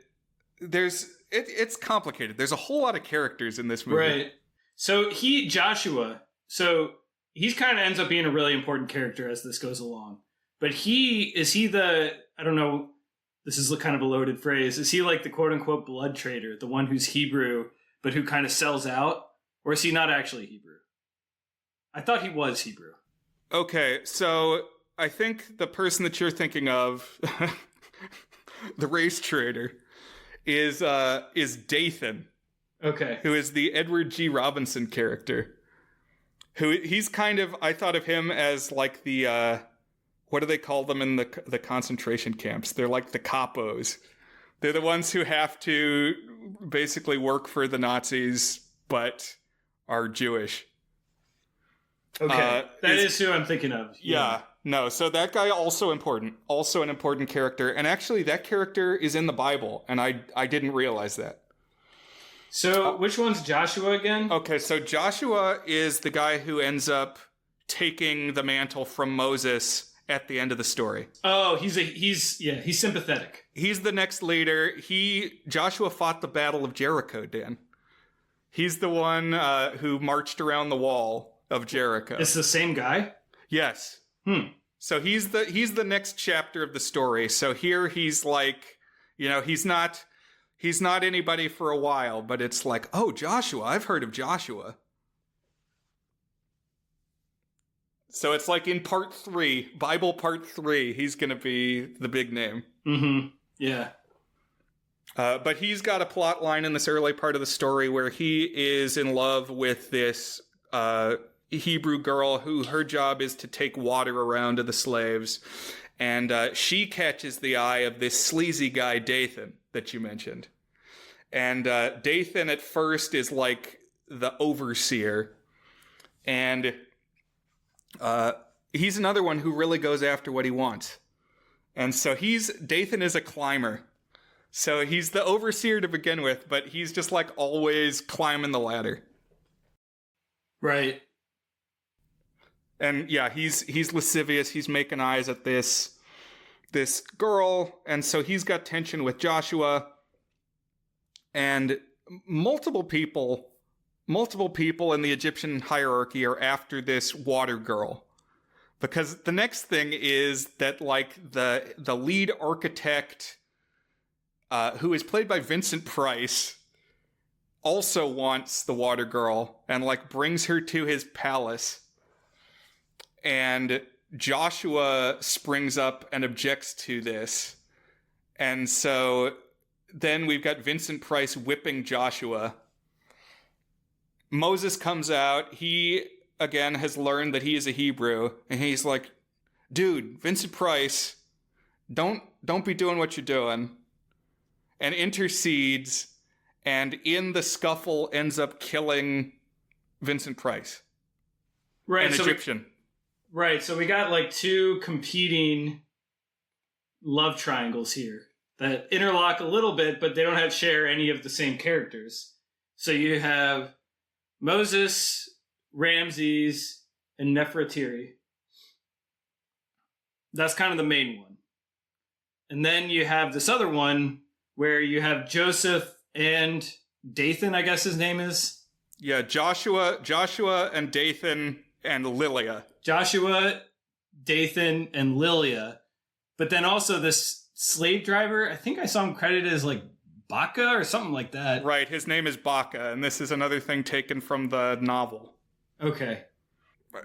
it's complicated. There's a whole lot of characters in this movie. Right. So Joshua, he kind of ends up being a really important character as this goes along. But I don't know, this is kind of a loaded phrase. Is he the quote unquote blood trader, the one who's Hebrew, but who kind of sells out? Or is he not actually Hebrew? I thought he was Hebrew. Okay, so I think the person that you're thinking of, the race trader, is Dathan. Okay. who is the Edward G. Robinson character. He's kind of, I thought of him as like the, what do they call them in the concentration camps? They're like the capos. They're the ones who have to basically work for the Nazis, but are Jewish. Okay. That is who I'm thinking of. Yeah. No, so that guy also important. Also an important character. And actually, that character is in the Bible, and I didn't realize that. So, which one's Joshua again? Okay, so Joshua is the guy who ends up taking the mantle from Moses at the end of the story. Oh, he's sympathetic. He's the next leader. Joshua fought the Battle of Jericho, Dan. He's the one who marched around the wall of Jericho. It's the same guy? Yes. So he's the next chapter of the story. So here he's like, he's not anybody for a while, but it's like, oh, Joshua, I've heard of Joshua. So it's like in part 3, Bible part 3, he's going to be the big name. Mm-hmm. Yeah. But he's got a plot line in this early part of the story where he is in love with this Hebrew girl who her job is to take water around to the slaves. And she catches the eye of this sleazy guy, Dathan, that you mentioned. And Dathan at first is like the overseer. And he's another one who really goes after what he wants. And so Dathan is a climber. So he's the overseer to begin with, but he's just like always climbing the ladder. Right. And yeah, he's lascivious. He's making eyes at this girl. And so he's got tension with Joshua. And multiple people in the Egyptian hierarchy are after this water girl. Because the next thing is that like the lead architect, who is played by Vincent Price, also wants the water girl and like brings her to his palace. And Joshua springs up and objects to this. And so then we've got Vincent Price whipping Joshua. Moses comes out. He, again, has learned that he is a Hebrew. And he's like, dude, Vincent Price, don't be doing what you're doing. And intercedes. And in the scuffle ends up killing Vincent Price. Right. An Egyptian. Right, so we got like two competing love triangles here that interlock a little bit, but they don't share any of the same characters. So you have Moses, Ramses, and Nefertiti. That's kind of the main one. And then you have this other one where you have Joseph and Dathan, I guess his name is. Yeah, Joshua and Dathan and Lilia. Joshua, Dathan, and Lilia. But then also this slave driver, I think I saw him credited as like Baca or something like that. Right, his name is Baca, and this is another thing taken from the novel. Okay.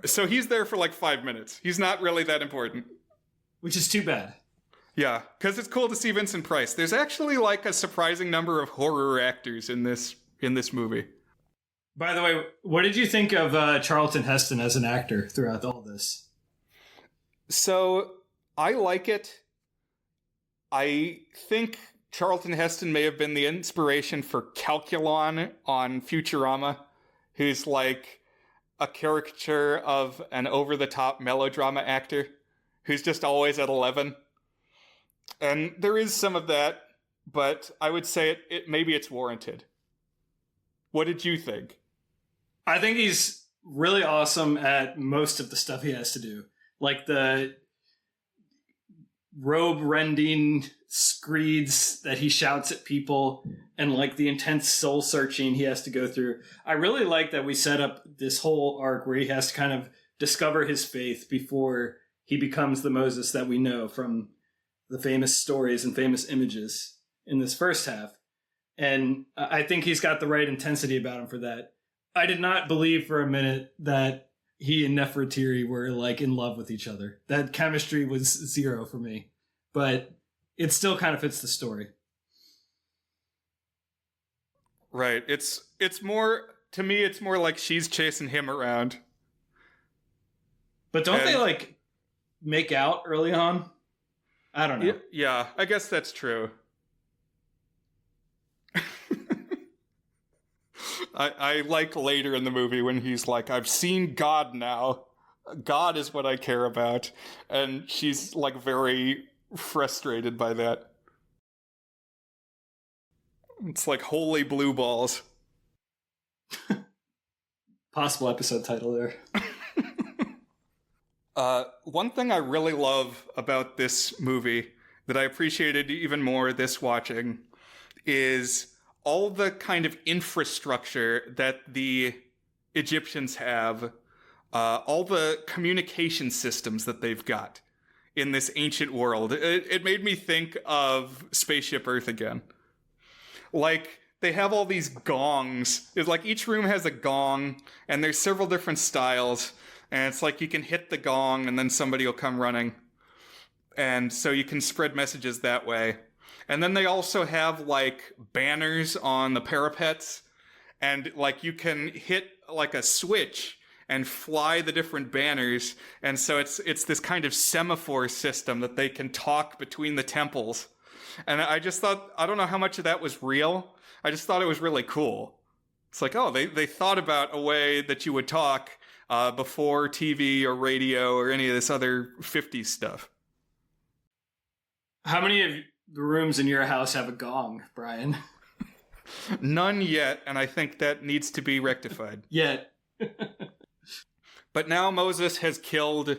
So he's there for like 5 minutes. He's not really that important. Which is too bad. Yeah, because it's cool to see Vincent Price. There's actually like a surprising number of horror actors in this movie. By the way, what did you think of Charlton Heston as an actor throughout all this? So, I like it. I think Charlton Heston may have been the inspiration for Calculon on Futurama, who's like a caricature of an over-the-top melodrama actor who's just always at 11. And there is some of that, but I would say maybe it's warranted. What did you think? I think he's really awesome at most of the stuff he has to do. Like the robe rending screeds that he shouts at people and like the intense soul searching he has to go through. I really like that we set up this whole arc where he has to kind of discover his faith before he becomes the Moses that we know from the famous stories and famous images in this first half. And I think he's got the right intensity about him for that. I did not believe for a minute that he and Nefertiti were like in love with each other. That chemistry was zero for me, but it still kind of fits the story. Right. It's more, to me, it's more like she's chasing him around. But don't they like make out early on? I don't know. Yeah, I guess that's true. I like later in the movie when he's like, I've seen God now. God is what I care about. And she's like very frustrated by that. It's like holy blue balls. Possible episode title there. One thing I really love about this movie that I appreciated even more this watching is all the kind of infrastructure that the Egyptians have, all the communication systems that they've got in this ancient world. It made me think of Spaceship Earth again. Like, they have all these gongs. It's like each room has a gong, and there's several different styles. And it's like you can hit the gong, and then somebody will come running. And so you can spread messages that way. And then they also have, like, banners on the parapets. And, like, you can hit, like, a switch and fly the different banners. And so it's this kind of semaphore system that they can talk between the temples. And I just thought, I don't know how much of that was real. I just thought it was really cool. It's like, oh, they thought about a way that you would talk before TV or radio or any of this other 50s stuff. How many of the rooms in your house have a gong, Brian? None yet, and I think that needs to be rectified. Yet. But now Moses has killed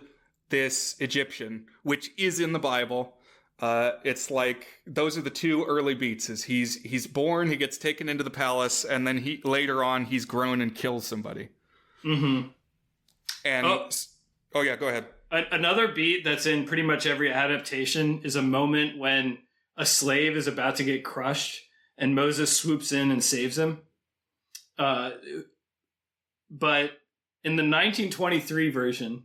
this Egyptian, which is in the Bible. It's like, those are the two early beats. Is he's born, he gets taken into the palace, and then later on he's grown and kills somebody. Mm-hmm. And oh yeah, go ahead. Another beat that's in pretty much every adaptation is a moment when a slave is about to get crushed and Moses swoops in and saves him. But in the 1923 version,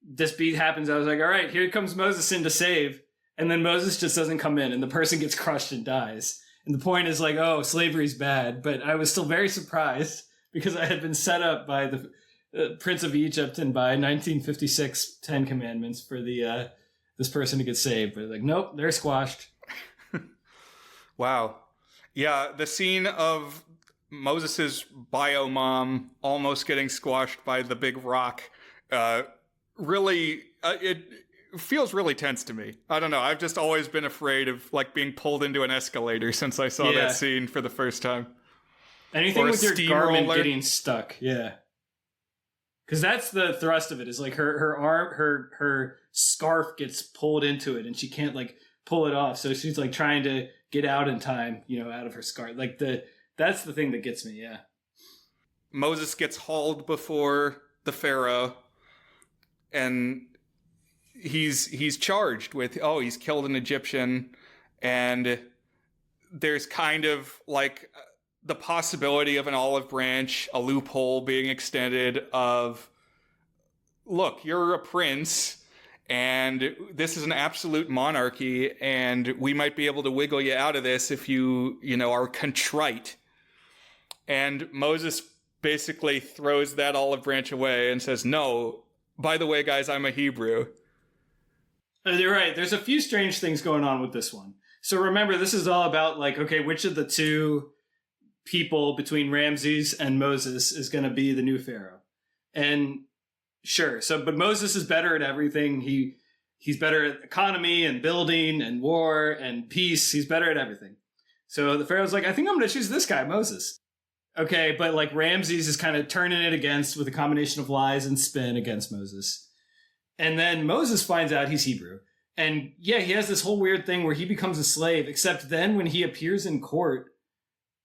this beat happens. I was like, all right, here comes Moses in to save. And then Moses just doesn't come in and the person gets crushed and dies. And the point is like, oh, slavery's bad. But I was still very surprised because I had been set up by the Prince of Egypt and by 1956 Ten Commandments for the this person to get saved. But like, nope, they're squashed. Wow. Yeah, the scene of Moses's bio mom almost getting squashed by the big rock really, it feels really tense to me. I don't know. I've just always been afraid of like being pulled into an escalator since I saw that scene for the first time. Anything with your garment getting stuck. Yeah. Because that's the thrust of it, is like her arm, her scarf gets pulled into it and she can't like pull it off. So she's like trying to get out in time, out of her scarf. Like that's the thing that gets me. Yeah. Moses gets hauled before the Pharaoh and he's charged with, he's killed an Egyptian, and there's kind of like the possibility of an olive branch, a loophole being extended of, look, you're a prince and this is an absolute monarchy and we might be able to wiggle you out of this if you are contrite. And Moses basically throws that olive branch away and says, no, by the way, guys, I'm a Hebrew. You're right. There's a few strange things going on with this one. So remember, this is all about like, okay, which of the two people between Ramses and Moses is going to be the new Pharaoh? And sure. But Moses is better at everything. He's better at economy and building and war and peace. He's better at everything. So the Pharaoh's like, I think I'm going to choose this guy, Moses. Okay. But like Ramses is kind of turning it against with a combination of lies and spin against Moses. And then Moses finds out he's Hebrew. And yeah, he has this whole weird thing where he becomes a slave, except then when he appears in court,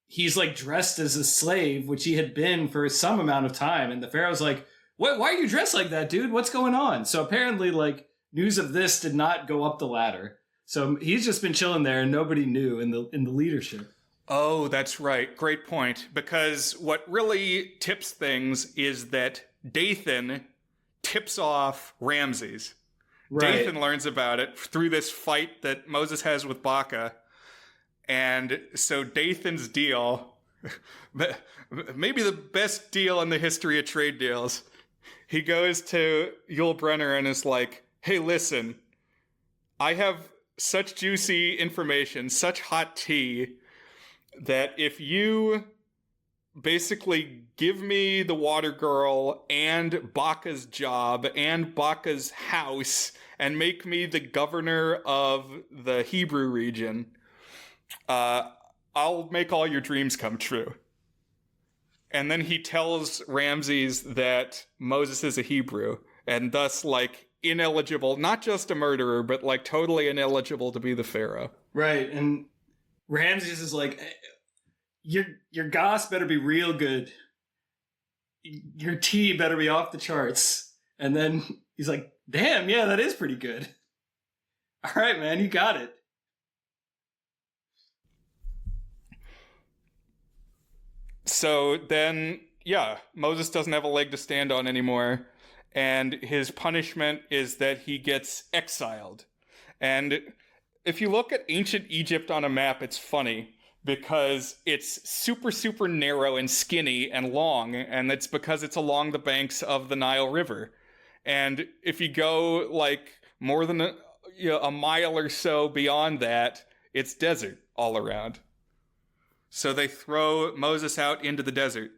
he's like dressed as a slave, which he had been for some amount of time. And the Pharaoh's like, what? Why are you dressed like that, dude? What's going on? So apparently like news of this did not go up the lather. So he's just been chilling there and nobody knew in the leadership. Oh, that's right. Great point. Because what really tips things is that Dathan tips off Ramses. Right. Dathan learns about it through this fight that Moses has with Baca. And so Dathan's deal maybe the best deal in the history of trade deals. He goes to Yul Brynner and is like, hey, listen, I have such juicy information, such hot tea, that if you basically give me the water girl and Baka's job and Baka's house and make me the governor of the Hebrew region, I'll make all your dreams come true. And then he tells Ramses that Moses is a Hebrew and thus, like, ineligible, not just a murderer, but, like, totally ineligible to be the pharaoh. Right, and Ramses is like, your goss better be real good. Your tea better be off the charts. And then he's like, damn, yeah, that is pretty good. All right, man, you got it. So then, yeah, Moses doesn't have a leg to stand on anymore, and his punishment is that he gets exiled. And if you look at ancient Egypt on a map, it's funny, because it's super, super narrow and skinny and long, and it's because it's along the banks of the Nile River. And if you go, like, more than a mile or so beyond that, it's desert all around. So they throw Moses out into the desert.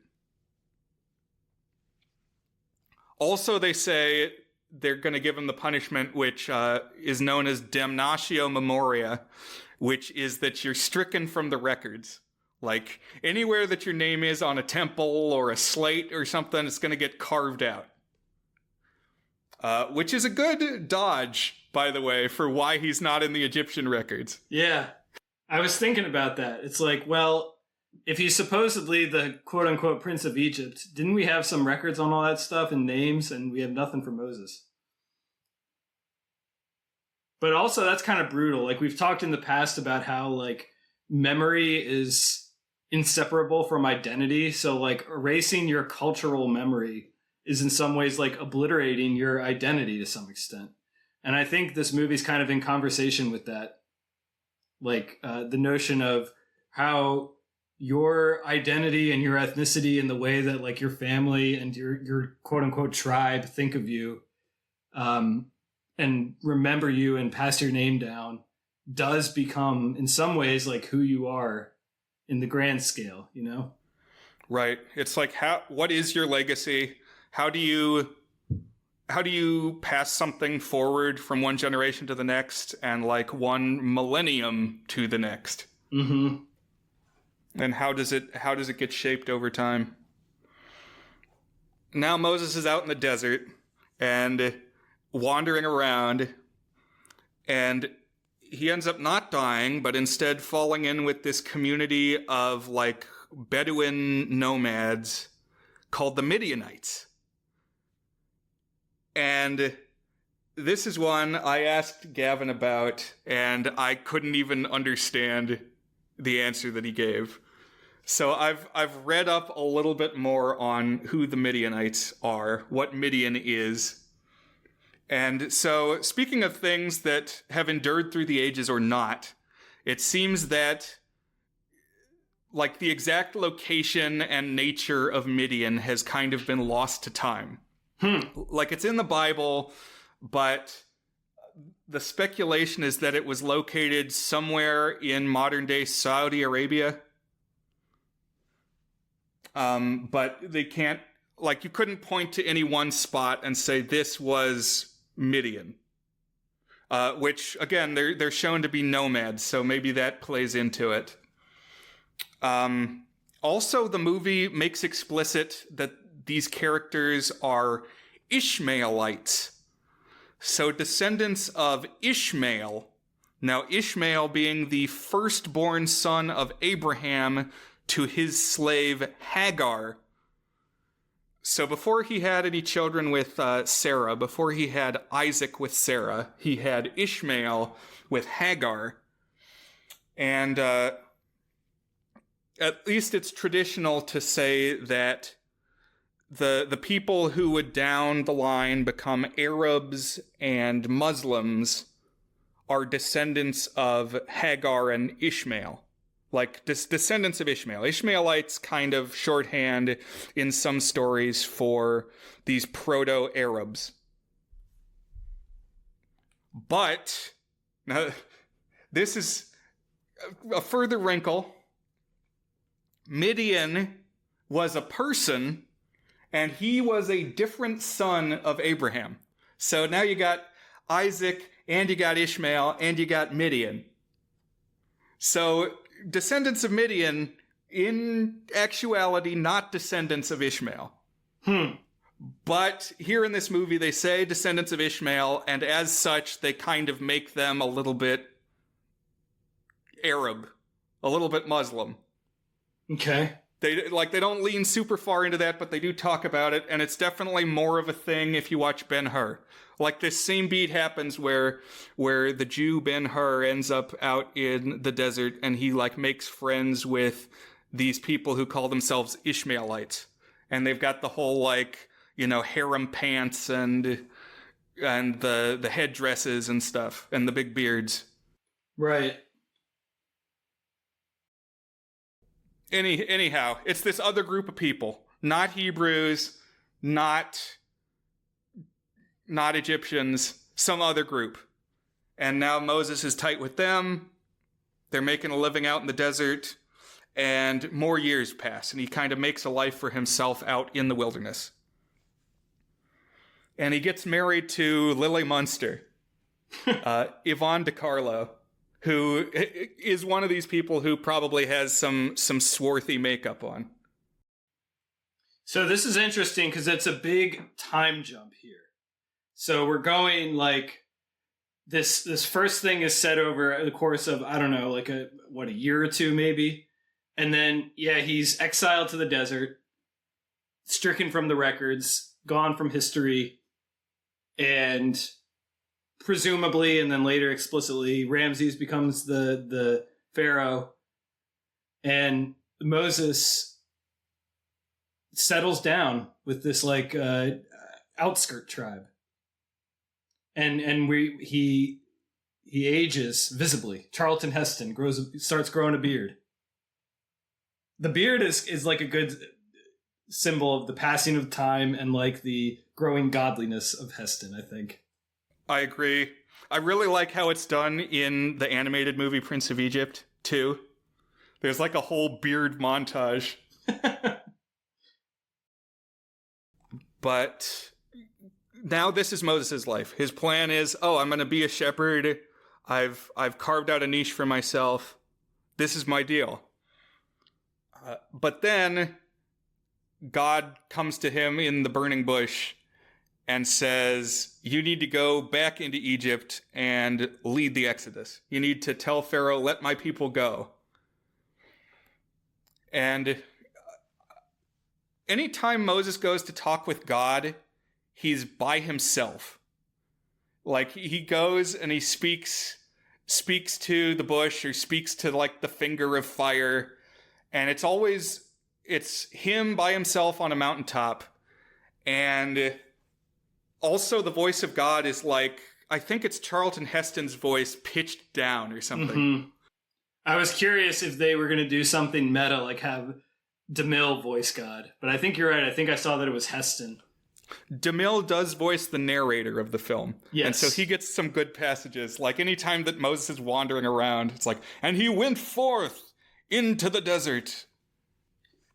Also, they say they're going to give him the punishment which is known as damnatio memoria, which is that you're stricken from the records. Like, anywhere that your name is on a temple or a slate or something, it's going to get carved out. Which is a good dodge, by the way, for why he's not in the Egyptian records. Yeah. I was thinking about that. It's like, well, if he's supposedly the quote-unquote Prince of Egypt, didn't we have some records on all that stuff and names, and we have nothing for Moses? But also, that's kind of brutal. Like, we've talked in the past about how, like, memory is inseparable from identity. So, like, erasing your cultural memory is in some ways, like, obliterating your identity to some extent. And I think this movie's kind of in conversation with that. Like, the notion of how your identity and your ethnicity and the way that, like, your family and your quote-unquote tribe think of you and remember you and pass your name down does become, in some ways, like, who you are in the grand scale, you know? Right. It's like, what is your legacy? How do you pass something forward from one generation to the next and, like, one millennium to the next? Mm-hmm. And how does it get shaped over time? Now Moses is out in the desert and wandering around, and he ends up not dying, but instead falling in with this community of, like, Bedouin nomads called the Midianites. And this is one I asked Gavin about, and I couldn't even understand the answer that he gave. So I've read up a little bit more on who the Midianites are, what Midian is. And so, speaking of things that have endured through the ages or not, it seems that, like, the exact location and nature of Midian has kind of been lost to time. Like, it's in the Bible, but the speculation is that it was located somewhere in modern-day Saudi Arabia. But they can't, like, you couldn't point to any one spot and say this was Midian. Which, again, they're shown to be nomads, so maybe that plays into it. Also, the movie makes explicit that these characters are Ishmaelites. So descendants of Ishmael. Now, Ishmael being the firstborn son of Abraham to his slave Hagar. So before he had any children with Sarah, before he had Isaac with Sarah, he had Ishmael with Hagar. And at least it's traditional to say that the people who would down the line become Arabs and Muslims are descendants of Hagar and Ishmael. like descendants of Ishmael. Ishmaelites kind of shorthand in some stories for these proto-Arabs. But now, this is a further wrinkle. Midian was a person, and he was a different son of Abraham. So now you got Isaac, and you got Ishmael, and you got Midian. So descendants of Midian, in actuality, not descendants of Ishmael. But here in this movie, they say descendants of Ishmael, and as such, they kind of make them a little bit Arab, a little bit Muslim. Okay. They don't lean super far into that, but they do talk about it, and it's definitely more of a thing if you watch Ben-Hur. Like, this same beat happens where the Jew Ben-Hur ends up out in the desert, and he, like, makes friends with these people who call themselves Ishmaelites. And they've got the whole, like, you know, harem pants and the headdresses and stuff, and the big beards. Right. Anyhow, it's this other group of people, not Hebrews, not Egyptians, some other group. And now Moses is tight with them. They're making a living out in the desert, and more years pass, and he kind of makes a life for himself out in the wilderness. And he gets married to Lily Munster, Yvonne DiCarlo, who is one of these people who probably has some swarthy makeup on. So this is interesting because it's a big time jump here. So we're going like this first thing is set over the course of, I don't know, like a year or two maybe. And then, yeah, he's exiled to the desert, stricken from the records, gone from history, and presumably, and then later explicitly, Ramses becomes the pharaoh, and Moses settles down with this like outskirt tribe, and he ages visibly. Charlton Heston starts growing a beard. The beard is like a good symbol of the passing of time and like the growing godliness of Heston, I think. I agree. I really like how it's done in the animated movie Prince of Egypt, too. There's like a whole beard montage. But now this is Moses' life. His plan is, I'm going to be a shepherd. I've carved out a niche for myself. This is my deal. But then God comes to him in the burning bush and says, you need to go back into Egypt and lead the Exodus. You need to tell Pharaoh, let my people go. And anytime Moses goes to talk with God, he's by himself. Like, he goes and he speaks to the bush, or speaks to like the finger of fire. And it's him by himself on a mountaintop. And also, the voice of God is like, I think it's Charlton Heston's voice pitched down or something. Mm-hmm. I was curious if they were going to do something meta, like have DeMille voice God. But I think you're right. I think I saw that it was Heston. DeMille does voice the narrator of the film. Yes. And so he gets some good passages. Like, anytime that Moses is wandering around, it's like, and he went forth into the desert.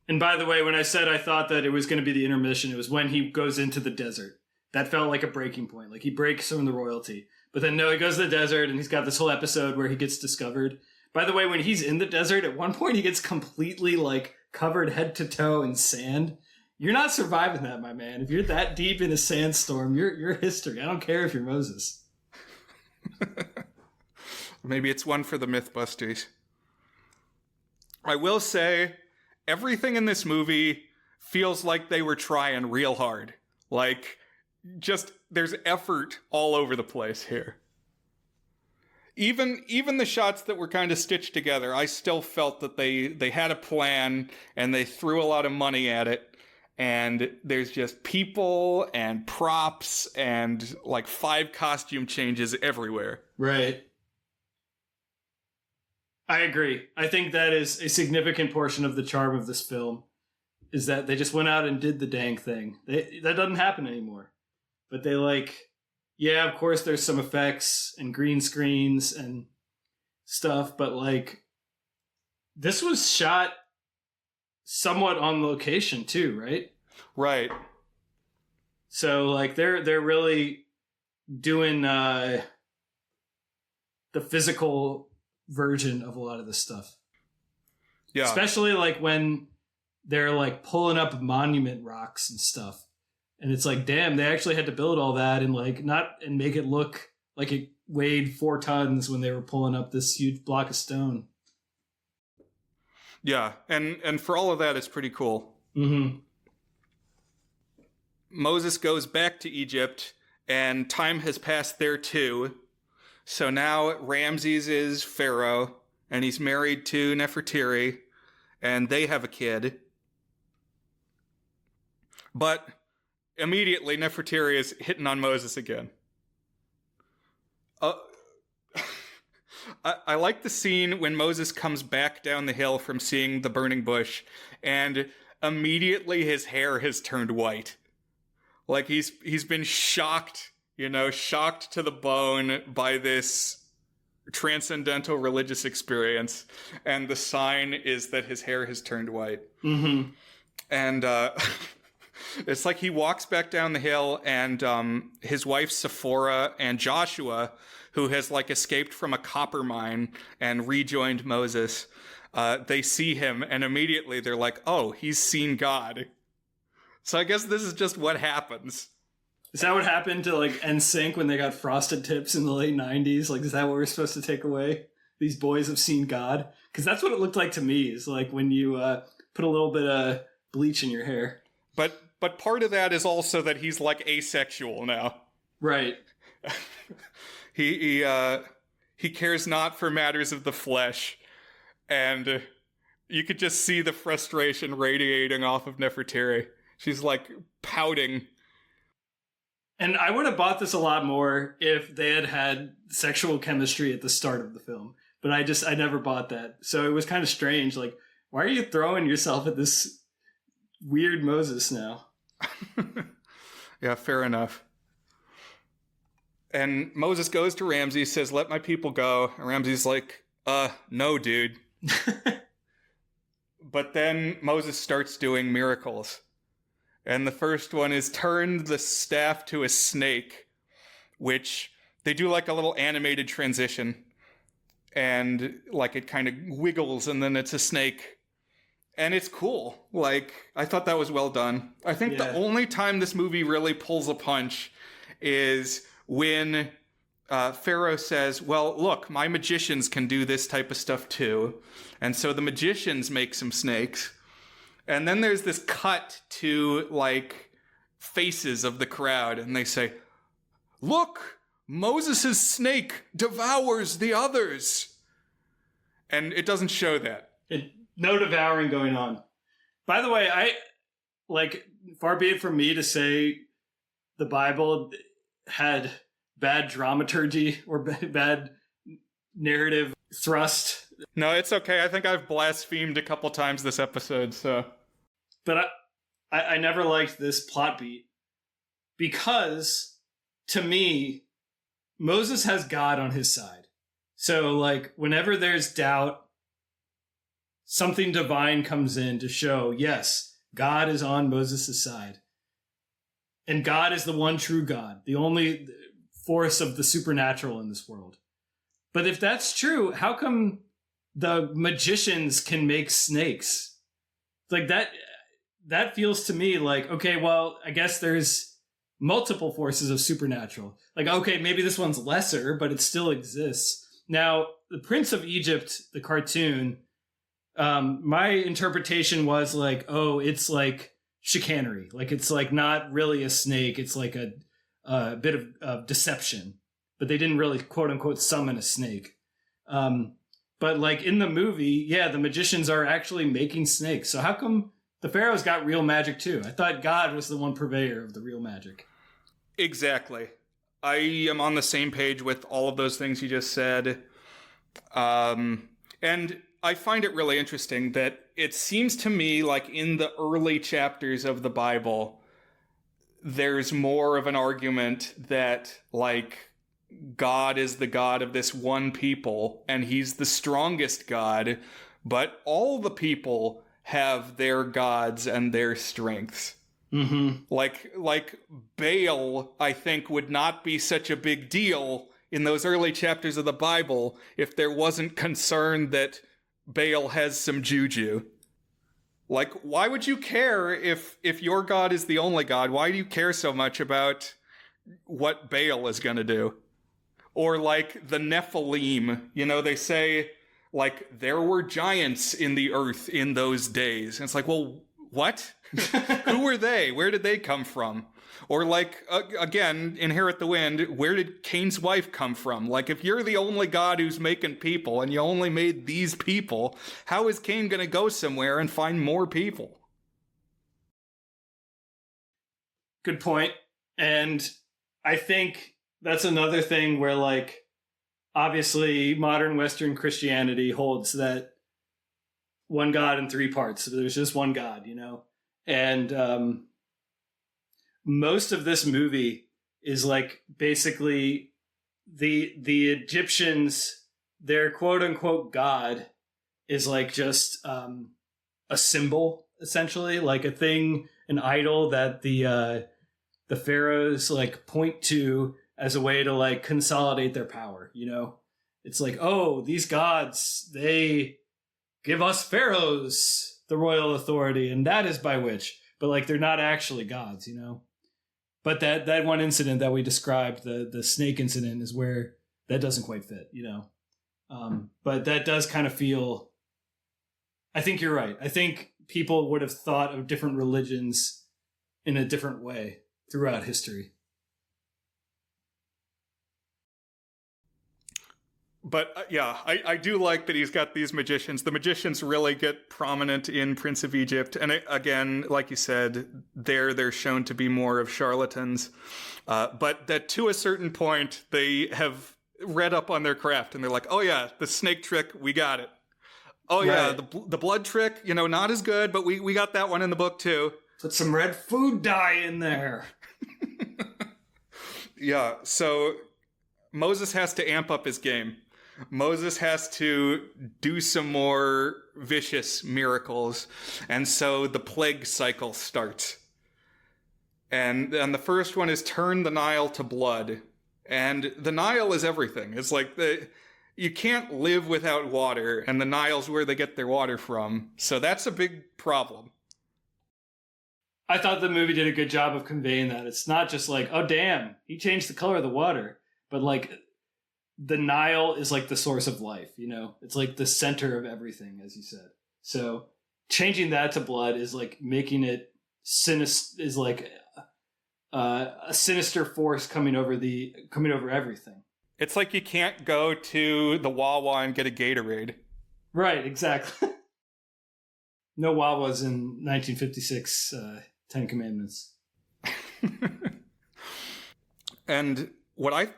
And by the way, when I said I thought that it was going to be the intermission, it was when he goes into the desert. That felt like a breaking point. Like, he breaks from the royalty. But then, no, he goes to the desert, and he's got this whole episode where he gets discovered. By the way, when he's in the desert, at one point he gets completely, like, covered head to toe in sand. You're not surviving that, my man. If you're that deep in a sandstorm, you're history. I don't care if you're Moses. Maybe it's one for the Mythbusters. I will say, everything in this movie feels like they were trying real hard. Like, just, there's effort all over the place here. Even the shots that were kind of stitched together, I still felt that they had a plan and they threw a lot of money at it. And there's just people and props and like 5 costume changes everywhere. Right. I agree. I think that is a significant portion of the charm of this film, is that they just went out and did the dang thing. That doesn't happen anymore. But they yeah, of course there's some effects and green screens and stuff, but this was shot somewhat on location too, right? Right. So they're really doing the physical version of a lot of this stuff. Yeah. Especially when they're pulling up monument rocks and stuff. And it's damn, they actually had to build all that and and make it look like it weighed 4 tons when they were pulling up this huge block of stone. Yeah, and for all of that, it's pretty cool. Mm-hmm. Moses goes back to Egypt, and time has passed there too. So now Ramses is Pharaoh, and he's married to Nefertiti, and they have a kid. But immediately, Nefertiti is hitting on Moses again. I like the scene when Moses comes back down the hill from seeing the burning bush, and immediately his hair has turned white. He's been shocked, shocked to the bone by this transcendental religious experience, and the sign is that his hair has turned white. Mm-hmm. And it's he walks back down the hill, and his wife Sephora and Joshua, who has escaped from a copper mine and rejoined Moses, they see him, and immediately they're oh, he's seen God. So I guess this is just what happens. Is that what happened to NSYNC when they got frosted tips in the late 90s? Is that what we're supposed to take away? These boys have seen God? Because that's what it looked like to me, is when you put a little bit of bleach in your hair. But part of that is also that he's asexual now. Right. He cares not for matters of the flesh, and you could just see the frustration radiating off of Nefertiti. She's pouting. And I would have bought this a lot more if they had had sexual chemistry at the start of the film, but I never bought that. So it was kind of strange. Why are you throwing yourself at this weird Moses now? Yeah, fair enough. And Moses goes to Ramses, says, "Let my people go." And Ramses no, dude. But then Moses starts doing miracles. And the first one is turn the staff to a snake, which they do a little animated transition. And it kind of wiggles, and then it's a snake. And it's cool. I thought that was well done. I think the only time this movie really pulls a punch is when Pharaoh says, well, look, my magicians can do this type of stuff too. And so the magicians make some snakes. And then there's this cut to faces of the crowd, and they say, look, Moses' snake devours the others. And it doesn't show that. No devouring going on. By the way, far be it from me to say the Bible had bad dramaturgy or bad narrative thrust. No, it's okay. I think I've blasphemed a couple times this episode, so. But I never liked this plot beat because, to me, Moses has God on his side. So, whenever there's doubt, something divine comes in to show, yes, God is on Moses' side. And God is the one true God, the only force of the supernatural in this world. But if that's true, how come the magicians can make snakes? That feels to me okay, well, I guess there's multiple forces of supernatural. Okay, maybe this one's lesser, but it still exists. Now, the Prince of Egypt, the cartoon, my interpretation was it's chicanery. It's not really a snake. It's a bit of deception, but they didn't really quote unquote summon a snake. But in the movie, the magicians are actually making snakes. So how come the pharaohs got real magic too? I thought God was the one purveyor of the real magic. Exactly. I am on the same page with all of those things you just said. And I find it really interesting that it seems to me like in the early chapters of the Bible, there's more of an argument that, like, God is the God of this one people, and he's the strongest God, but all the people have their gods and their strengths. Mm-hmm. Like Baal, I think, would not be such a big deal in those early chapters of the Bible if there wasn't concern that Baal has some juju. Like, why would you care if your God is the only God? Why do you care so much about what Baal is going to do? Or like the Nephilim, you know, they say, like, there were giants in the earth in those days. And it's like, well, what? Who were they? Where did they come from? Or like, again, Inherit the Wind, where did Cain's wife come from? Like, if you're the only God who's making people and you only made these people, how is Cain going to go somewhere and find more people? Good point. And I think that's another thing where, like, obviously modern Western Christianity holds that one God in three parts. So there's just one God, you know? And most of this movie is like basically the Egyptians, their quote unquote God is like just a symbol, essentially, like a thing, an idol that the pharaohs like point to as a way to like consolidate their power, you know? It's like, oh, these gods, they give us pharaohs the royal authority, and that is by which. But like, they're not actually gods, you know? But that one incident that we described, the snake incident, is where that doesn't quite fit, you know? But that does kind of feel... I think you're right. I think people would have thought of different religions in a different way throughout history. But yeah, I do like that he's got these magicians. The magicians really get prominent in Prince of Egypt. And again, like you said, they're shown to be more of charlatans. But that to a certain point, they have read up on their craft. And they're like, oh yeah, the snake trick, we got it. Oh yeah, right. the blood trick, you know, not as good, but we got that one in the book too. Put some red food dye in there. Yeah, so Moses has to amp up his game. Moses has to do some more vicious miracles. And so the plague cycle starts. And the first one is turn the Nile to blood. And the Nile is everything. It's like you can't live without water, and the Nile's where they get their water from. So that's a big problem. I thought the movie did a good job of conveying that. It's not just like, oh, damn, he changed the color of the water. But like, the Nile is like the source of life, you know? It's like the center of everything, as you said. So changing that to blood is like making it sinister, is like a sinister force coming over everything. It's like you can't go to the Wawa and get a Gatorade. Right, exactly. No Wawas in 1956 Ten Commandments. And what I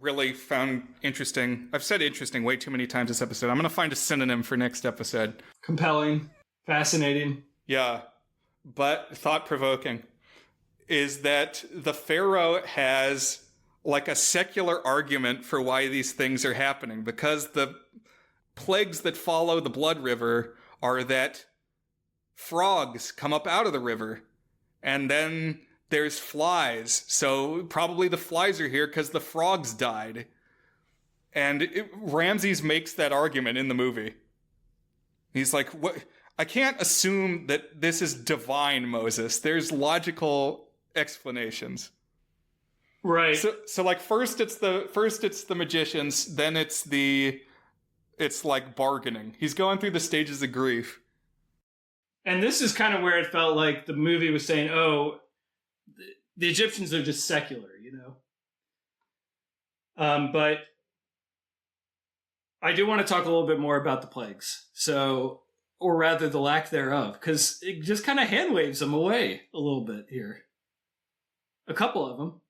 really found interesting, I've said interesting way too many times this episode. I'm going to find a synonym for next episode. Compelling, fascinating. Yeah, but thought-provoking is that the Pharaoh has like a secular argument for why these things are happening, because the plagues that follow the blood river are that frogs come up out of the river, and then there's flies. So probably the flies are here because the frogs died. And Ramses makes that argument in the movie. He's like, "What? I can't assume that this is divine, Moses. There's logical explanations." Right. So like first it's the magicians, then it's like bargaining. He's going through the stages of grief. And this is kind of where it felt like the movie was saying, oh, the Egyptians are just secular, you know? But I do want to talk a little bit more about the plagues. So, or rather the lack thereof, because it just kind of hand waves them away a little bit here. A couple of them.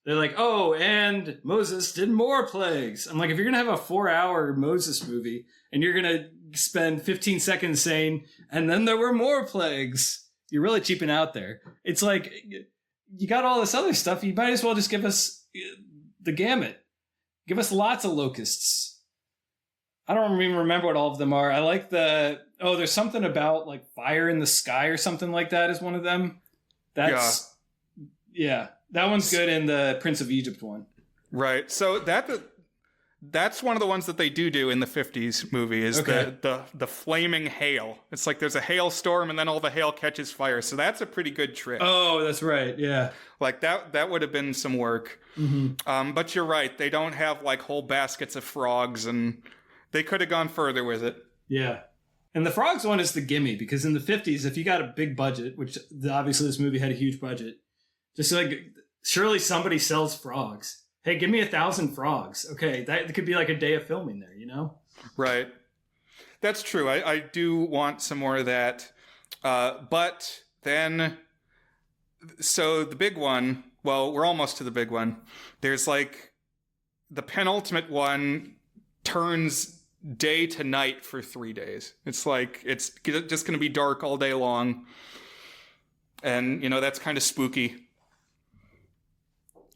They're like, oh, and Moses did more plagues. I'm like, if you're going to have a 4-hour Moses movie and you're going to spend 15 seconds saying, and then there were more plagues, you're really cheaping out there. It's like, you got all this other stuff. You might as well just give us the gamut. Give us lots of locusts. I don't even remember what all of them are. I like there's something about like fire in the sky or something like that is one of them. Yeah. That one's good in the Prince of Egypt one. Right. So that's one of the ones that they do in the 50s movie is the flaming hail. It's like there's a hailstorm and then all the hail catches fire. So that's a pretty good trick. Oh, that's right. Yeah. Like that would have been some work. Mm-hmm. But you're right. They don't have like whole baskets of frogs, and they could have gone further with it. Yeah. And the frogs one is the gimme, because in the 50s, if you got a big budget, which obviously this movie had a huge budget, just like surely somebody sells frogs. Hey, give me 1,000 frogs. Okay, that could be like a day of filming there, you know? Right. That's true. I do want some more of that. But then, so the big one, well, we're almost to the big one. There's like the penultimate one turns day to night for 3 days. It's like, it's just going to be dark all day long. And, that's kind of spooky.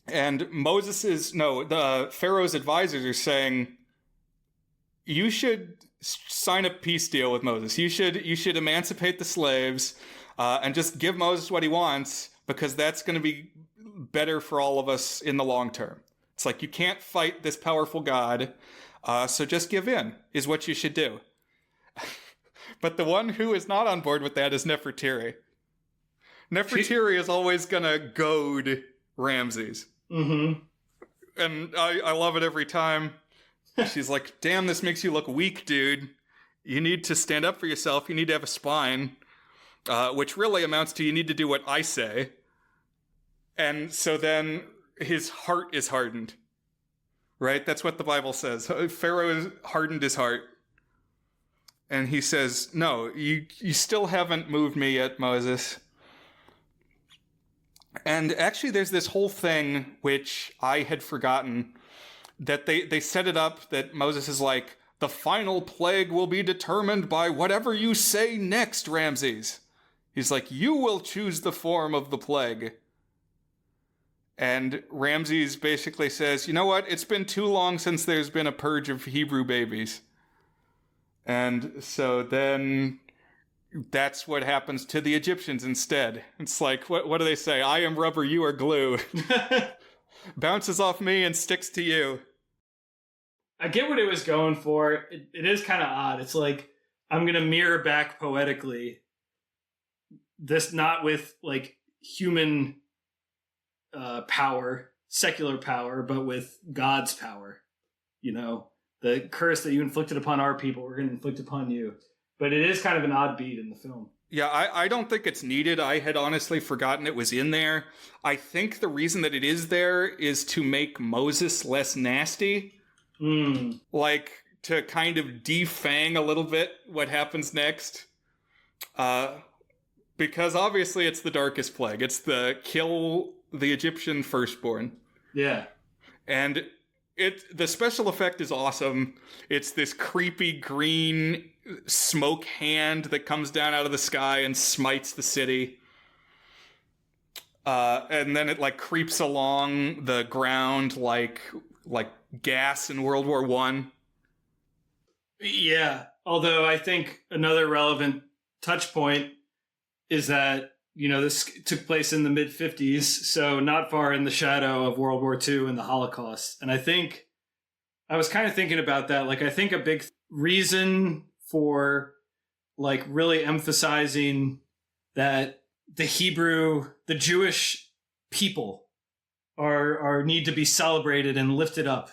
And the Pharaoh's advisors are saying, you should sign a peace deal with Moses. You should emancipate the slaves and just give Moses what he wants, because that's going to be better for all of us in the long term. It's like, you can't fight this powerful God, so just give in, is what you should do. But the one who is not on board with that is Nefertiri. Nefertiri is always going to goad Ramses. Mm-hmm. And I love it every time. She's like, damn, this makes you look weak, dude. You need to stand up for yourself. You need to have a spine. Which really amounts to, you need to do what I say. And so then his heart is hardened. Right? That's what the Bible says. Pharaoh hardened his heart. And he says, no, you still haven't moved me yet, Moses. And actually, there's this whole thing, which I had forgotten, that they set it up that Moses is like, the final plague will be determined by whatever you say next, Ramses. He's like, you will choose the form of the plague. And Ramses basically says, you know what? It's been too long since there's been a purge of Hebrew babies. And so then that's what happens to the Egyptians instead. It's like, what do they say? I am rubber, you are glue. Bounces off me and sticks to you. I get what it was going for. It is kind of odd. It's like, I'm going to mirror back poetically this, not with like human power, secular power, but with God's power. The curse that you inflicted upon our people, we're going to inflict upon you. But it is kind of an odd beat in the film. Yeah, I don't think it's needed. I had honestly forgotten it was in there. I think the reason that it is there is to make Moses less nasty. Like, to kind of defang a little bit what happens next. Because obviously it's the darkest plague. It's the kill the Egyptian firstborn. Yeah. And the special effect is awesome. It's this creepy green smoke hand that comes down out of the sky and smites the city. And then it like creeps along the ground like gas in World War I. Yeah. Although I think another relevant touch point is that, this took place in the mid-50s, so not far in the shadow of World War II and the Holocaust. And I think I was kind of thinking about that. Like, I think a big reason for like really emphasizing that the Jewish people need to be celebrated and lifted up.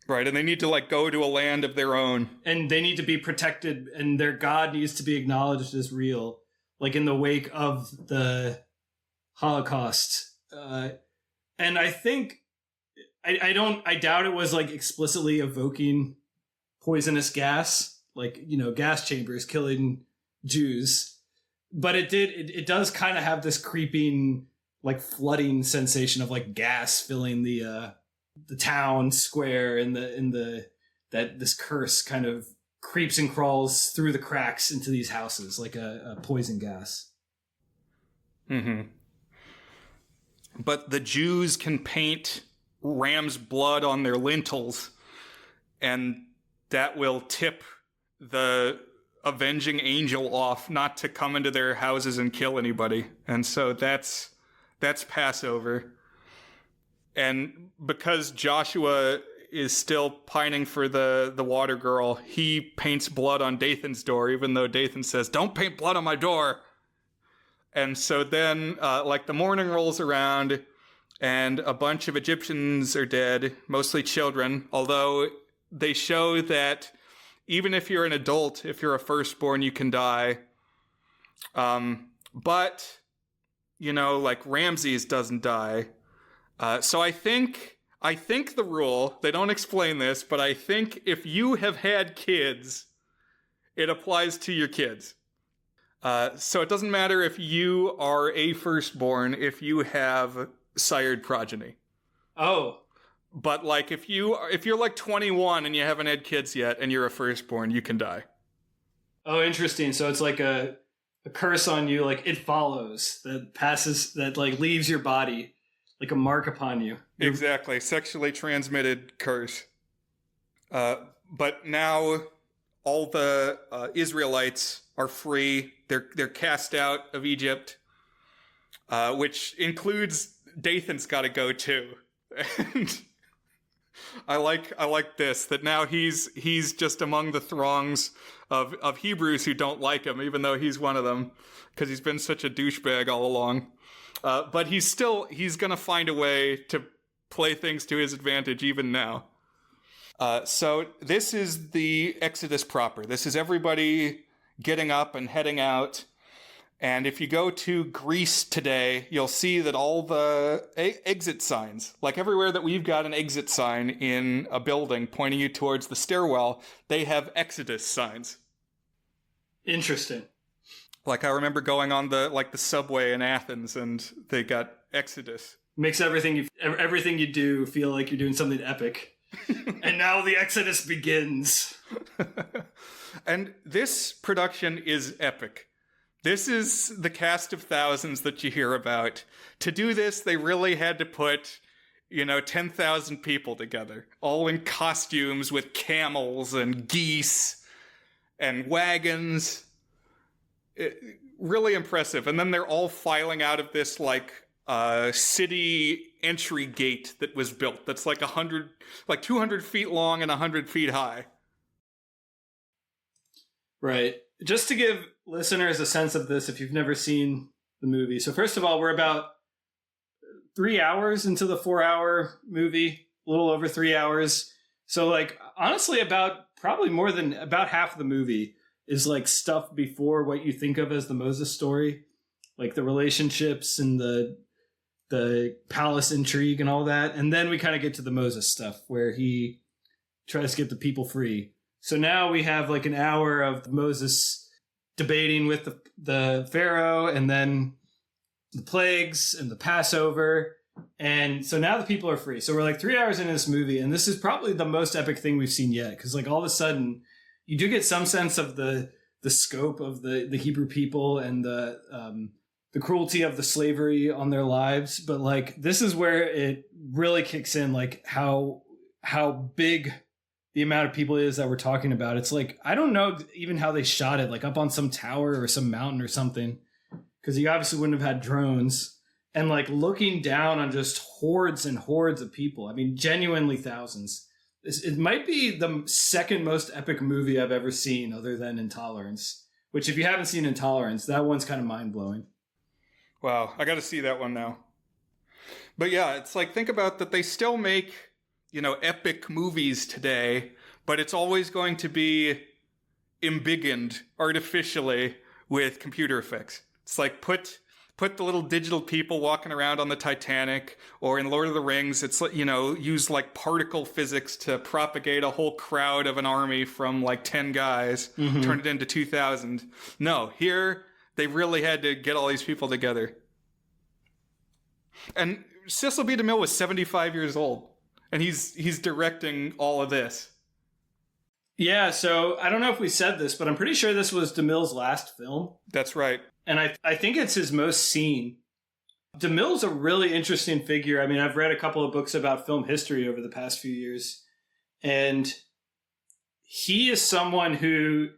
Right, and they need to like go to a land of their own. And they need to be protected, and their God needs to be acknowledged as real, like in the wake of the Holocaust. And I think, I doubt it was like explicitly evoking poisonous gas, like, gas chambers killing Jews. But it does kind of have this creeping like flooding sensation of like gas filling the town square, and that this curse kind of creeps and crawls through the cracks into these houses like a poison gas. Mm-hmm. But the Jews can paint ram's blood on their lintels, and that will tip the avenging angel off not to come into their houses and kill anybody. And so that's Passover. And because Joshua is still pining for the water girl, he paints blood on Dathan's door, even though Dathan says, "Don't paint blood on my door." And so then, like, the morning rolls around, and a bunch of Egyptians are dead, mostly children, although they show that even if you're an adult, if you're a firstborn, you can die. But, you know, like, Ramses doesn't die. So I think the rule, they don't explain this, but I think if you have had kids, it applies to your kids. So it doesn't matter if you are a firstborn, if you have sired progeny. Oh. But like if you're like 21 and you haven't had kids yet and you're a firstborn, you can die. Oh, interesting. So it's like a curse on you, like it follows, that passes, that like leaves your body, like a mark upon you. Exactly. Sexually transmitted curse. But now all the Israelites are free. They're cast out of Egypt, which includes Dathan's got to go too. And I like this, that now he's just among the throngs of Hebrews who don't like him, even though he's one of them, because he's been such a douchebag all along. But he's gonna find a way to play things to his advantage even now. So this is the Exodus proper. This is everybody getting up and heading out. And if you go to Greece today, you'll see that all the exit signs, like everywhere that we've got an exit sign in a building pointing you towards the stairwell, they have Exodus signs. Interesting. Like I remember going on the subway in Athens and they got Exodus. Makes everything you do feel like you're doing something epic. And now the Exodus begins. And this production is epic. This is the cast of thousands that you hear about. To do this, they really had to put, 10,000 people together, all in costumes with camels and geese and wagons. Really impressive. And then they're all filing out of this, city entry gate that was built. That's 200 feet long and 100 feet high. Right. Just to give listeners a sense of this, if you've never seen the movie. So first of all, we're about 3 hours into the 4-hour movie, a little over 3 hours. So honestly, probably more than about half of the movie is stuff before what you think of as the Moses story, like the relationships and the palace intrigue and all that. And then we kind of get to the Moses stuff where he tries to get the people free. So now we have an hour of Moses debating with the Pharaoh, and then the plagues and the Passover. And so now the people are free. So we're 3 hours into this movie, and this is probably the most epic thing we've seen yet. Because all of a sudden, you do get some sense of the scope of the Hebrew people and the cruelty of the slavery on their lives. But this is where it really kicks in, how big the amount of people is that we're talking about. It's I don't know even how they shot it, up on some tower or some mountain or something, because you obviously wouldn't have had drones. And looking down on just hordes and hordes of people. I mean, genuinely thousands. It might be the second most epic movie I've ever seen, other than Intolerance, which if you haven't seen Intolerance, that one's kind of mind-blowing. Wow, I got to see that one now. But yeah, it's think about that they still make epic movies today, but it's always going to be embiggened artificially with computer effects. It's put the little digital people walking around on the Titanic, or in Lord of the Rings, it's use particle physics to propagate a whole crowd of an army from 10 guys, turn it into 2,000. No, here they really had to get all these people together. And Cecil B. DeMille was 75 years old, and he's directing all of this. Yeah, so I don't know if we said this, but I'm pretty sure this was DeMille's last film. That's right. And I think it's his most seen. DeMille's a really interesting figure. I mean, I've read a couple of books about film history over the past few years, and he is someone who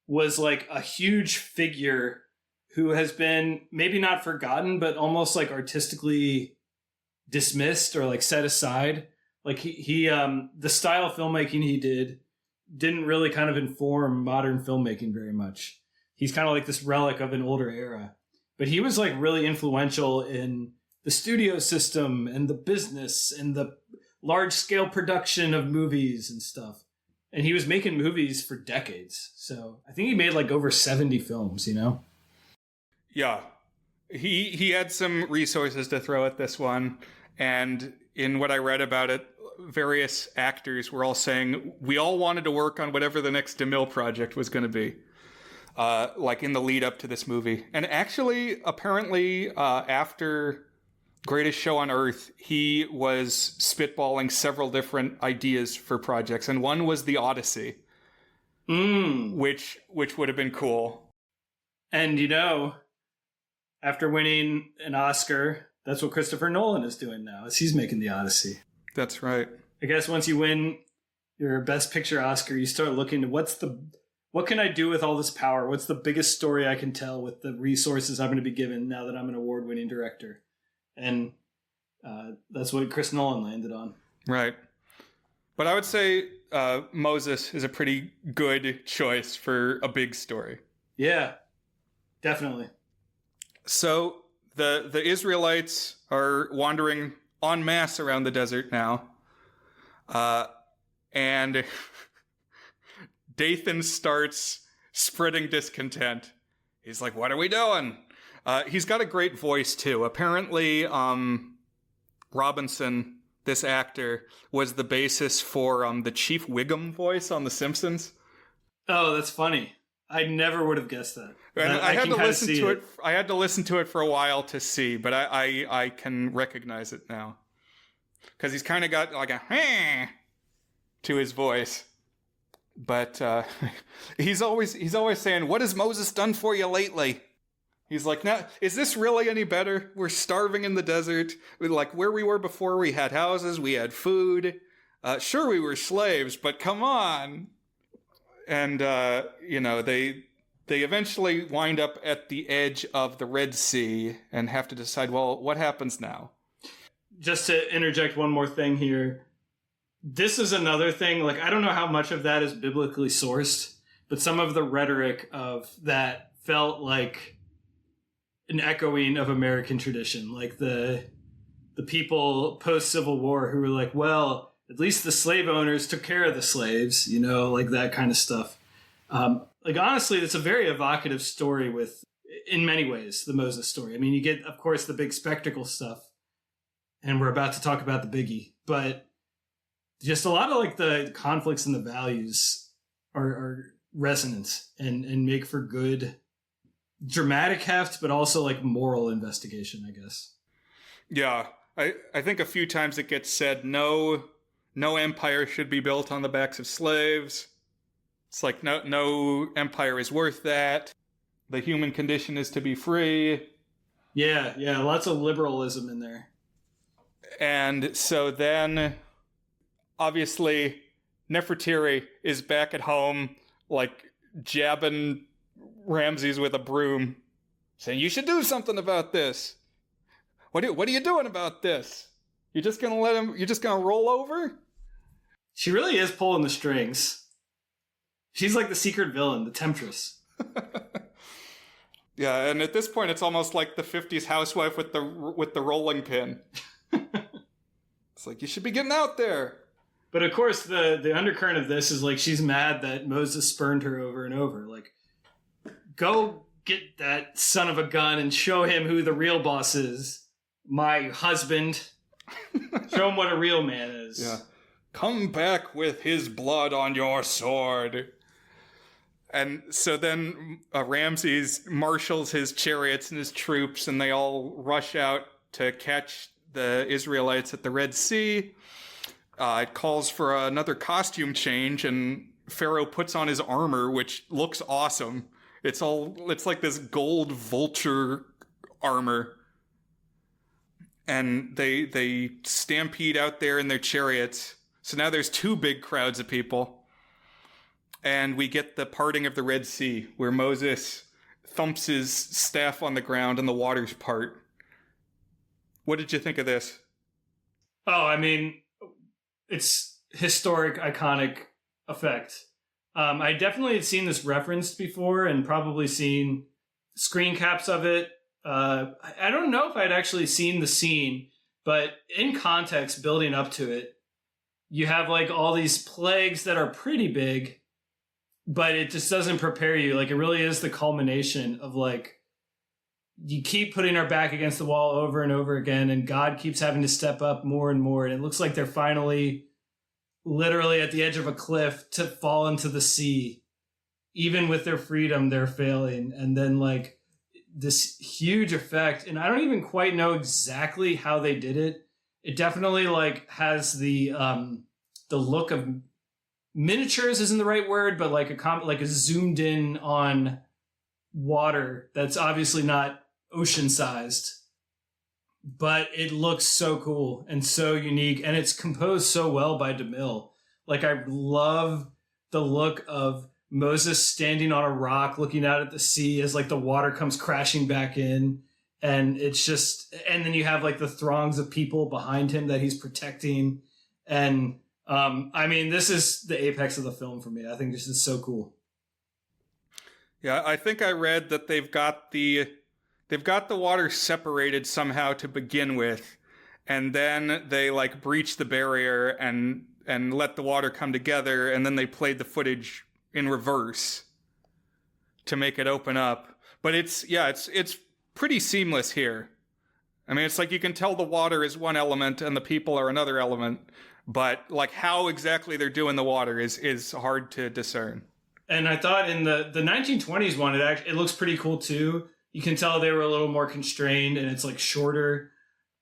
was like a huge figure who has been maybe not forgotten, but almost like artistically dismissed or like set aside. Like he the style of filmmaking he didn't really kind of inform modern filmmaking very much. He's kind of like this relic of an older era, but he was like really influential in the studio system and the business and the large scale production of movies and stuff. And he was making movies for decades. So I think he made like over 70 films, you know? Yeah. He had some resources to throw at this one. And in what I read about it, various actors were all saying we all wanted to work on whatever the next DeMille project was going to be, like in the lead up to this movie. And actually, apparently, after Greatest Show on Earth, he was spitballing several different ideas for projects, and one was The Odyssey, which would have been cool. And you know, after winning an Oscar, that's what Christopher Nolan is doing now, is he's making The Odyssey. That's right. I guess once you win your Best Picture Oscar, you start looking to what can I do with all this power? What's the biggest story I can tell with the resources I'm going to be given now that I'm an award-winning director? And that's what Chris Nolan landed on. Right. But I would say Moses is a pretty good choice for a big story. Yeah, definitely. So the Israelites are wandering en masse around the desert now. And Dathan starts spreading discontent. He's like, what are we doing? He's got a great voice, too. Apparently, Robinson, this actor, was the basis for the Chief Wiggum voice on The Simpsons. Oh, that's funny. I never would have guessed that. And I had to listen to it. I had to listen to it for a while to see, but I can recognize it now. Because he's kind of got like a to his voice. But he's always saying, what has Moses done for you lately? He's like, now, is this really any better? We're starving in the desert. Like where we were before, we had houses, we had food. Sure, we were slaves, but come on. And, they eventually wind up at the edge of the Red Sea and have to decide, well, what happens now? Just to interject one more thing here. This is another thing, like, I don't know how much of that is biblically sourced, but some of the rhetoric of that felt like an echoing of American tradition. Like the people post-Civil War who were like, well, at least the slave owners took care of the slaves, like that kind of stuff. Like, honestly, it's a very evocative story with, in many ways, the Moses story. I mean, you get, of course, the big spectacle stuff, and we're about to talk about the biggie, but just a lot of like the conflicts and the values are resonant and make for good dramatic heft, but also like moral investigation, I guess. Yeah. I think a few times it gets said, no empire should be built on the backs of slaves. It's like, no empire is worth that. The human condition is to be free. Yeah. Lots of liberalism in there. And so then, obviously, Nefertiri is back at home, like, jabbing Ramses with a broom, saying, you should do something about this. What are you doing about this? You're just gonna roll over? She really is pulling the strings. She's like the secret villain, the temptress. Yeah, and at this point, it's almost like the 50s housewife with the rolling pin. It's like, you should be getting out there. But of course, the undercurrent of this is like she's mad that Moses spurned her over and over. Like, go get that son of a gun and show him who the real boss is. My husband. Show him what a real man is. Yeah. Come back with his blood on your sword. And so then Ramses marshals his chariots and his troops, and they all rush out to catch the Israelites at the Red Sea. It calls for another costume change, and Pharaoh puts on his armor, which looks awesome. It's like this gold vulture armor. And they stampede out there in their chariots. So now there's two big crowds of people. And we get the parting of the Red Sea, where Moses thumps his staff on the ground and the waters part. What did you think of this? Oh, I mean, it's historic, iconic effect. I definitely had seen this referenced before and probably seen screen caps of it. I don't know if I'd actually seen the scene, but in context, building up to it, you have like all these plagues that are pretty big, but it just doesn't prepare you. Like, it really is the culmination of like, you keep putting our back against the wall over and over again, and God keeps having to step up more and more. And it looks like they're finally literally at the edge of a cliff to fall into the sea. Even with their freedom, they're failing. And then like this huge effect, and I don't even quite know exactly how they did it. It definitely like has the look of miniatures isn't the right word, but like a zoomed in on water that's obviously not ocean sized, but it looks so cool and so unique, and it's composed so well by DeMille. Like, I love the look of Moses standing on a rock looking out at the sea as like the water comes crashing back in, and it's just, and then you have like the throngs of people behind him that he's protecting. And I mean, this is the apex of the film for me. I think this is so cool. Yeah, I think I read that they've got the water separated somehow to begin with, and then they like breach the barrier and let the water come together, and then they played the footage in reverse to make it open up. But it's pretty seamless here. I mean, it's like you can tell the water is one element and the people are another element, but like how exactly they're doing the water is hard to discern. And I thought in the 1920s one, it looks pretty cool too. You can tell they were a little more constrained, and it's like shorter.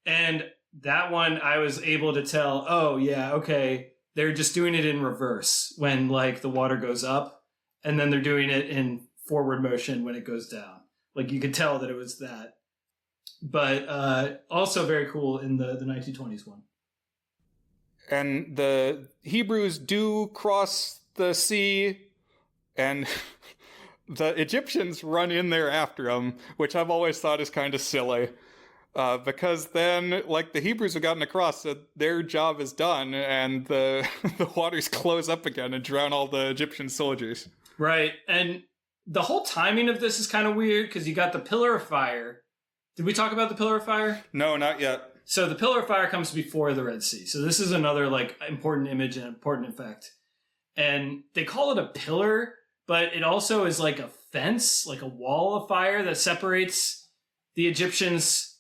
And that one, I was able to tell, oh yeah, okay, they're just doing it in reverse when like the water goes up, and then they're doing it in forward motion when it goes down. Like, you could tell that it was that. But also very cool in the 1920s one. And the Hebrews do cross the sea, and the Egyptians run in there after them, which I've always thought is kind of silly. Because then, like, the Hebrews have gotten across, so their job is done, and the waters close up again and drown all the Egyptian soldiers. Right, and the whole timing of this is kind of weird, because you got the pillar of fire. Did we talk about the pillar of fire? No, not yet. So the pillar of fire comes before the Red Sea. So this is another, like, important image and important effect. And they call it a pillar, but it also is like a fence, like a wall of fire that separates the Egyptians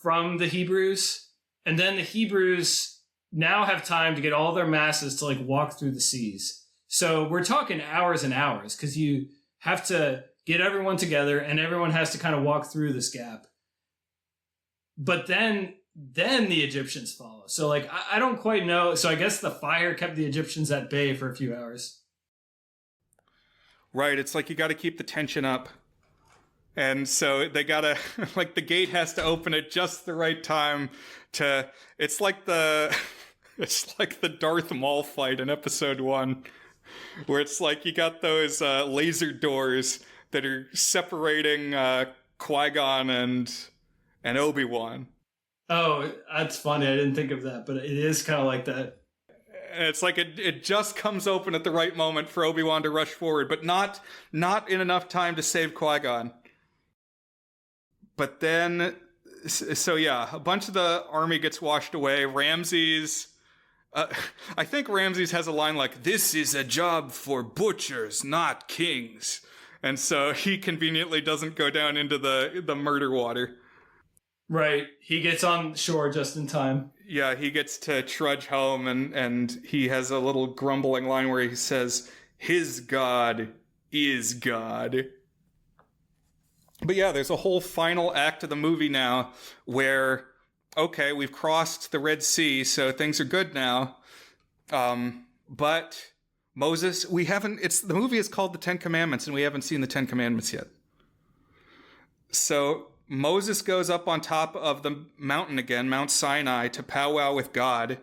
from the Hebrews. And then the Hebrews now have time to get all their masses to like walk through the seas. So we're talking hours and hours, because you have to get everyone together and everyone has to kind of walk through this gap. But then the Egyptians follow. So like, I don't quite know. So I guess the fire kept the Egyptians at bay for a few hours. Right, it's like you got to keep the tension up. And so they got to, like, the gate has to open at just the right time to, it's like the Darth Maul fight in episode 1, where it's like you got those laser doors that are separating Qui-Gon and Obi-Wan. Oh, that's funny. I didn't think of that, but it is kind of like that. It's like it just comes open at the right moment for Obi-Wan to rush forward, but not in enough time to save Qui-Gon. But then, so yeah, a bunch of the army gets washed away. Ramses, I think Ramses has a line like, "This is a job for butchers, not kings." And so he conveniently doesn't go down into the murder water. Right. He gets on shore just in time. Yeah, he gets to trudge home, and he has a little grumbling line where he says, "His God is God." But yeah, there's a whole final act of the movie now where okay, we've crossed the Red Sea, so things are good now. But Moses, the movie is called The Ten Commandments, and we haven't seen the Ten Commandments yet. So Moses goes up on top of the mountain again, Mount Sinai, to powwow with God.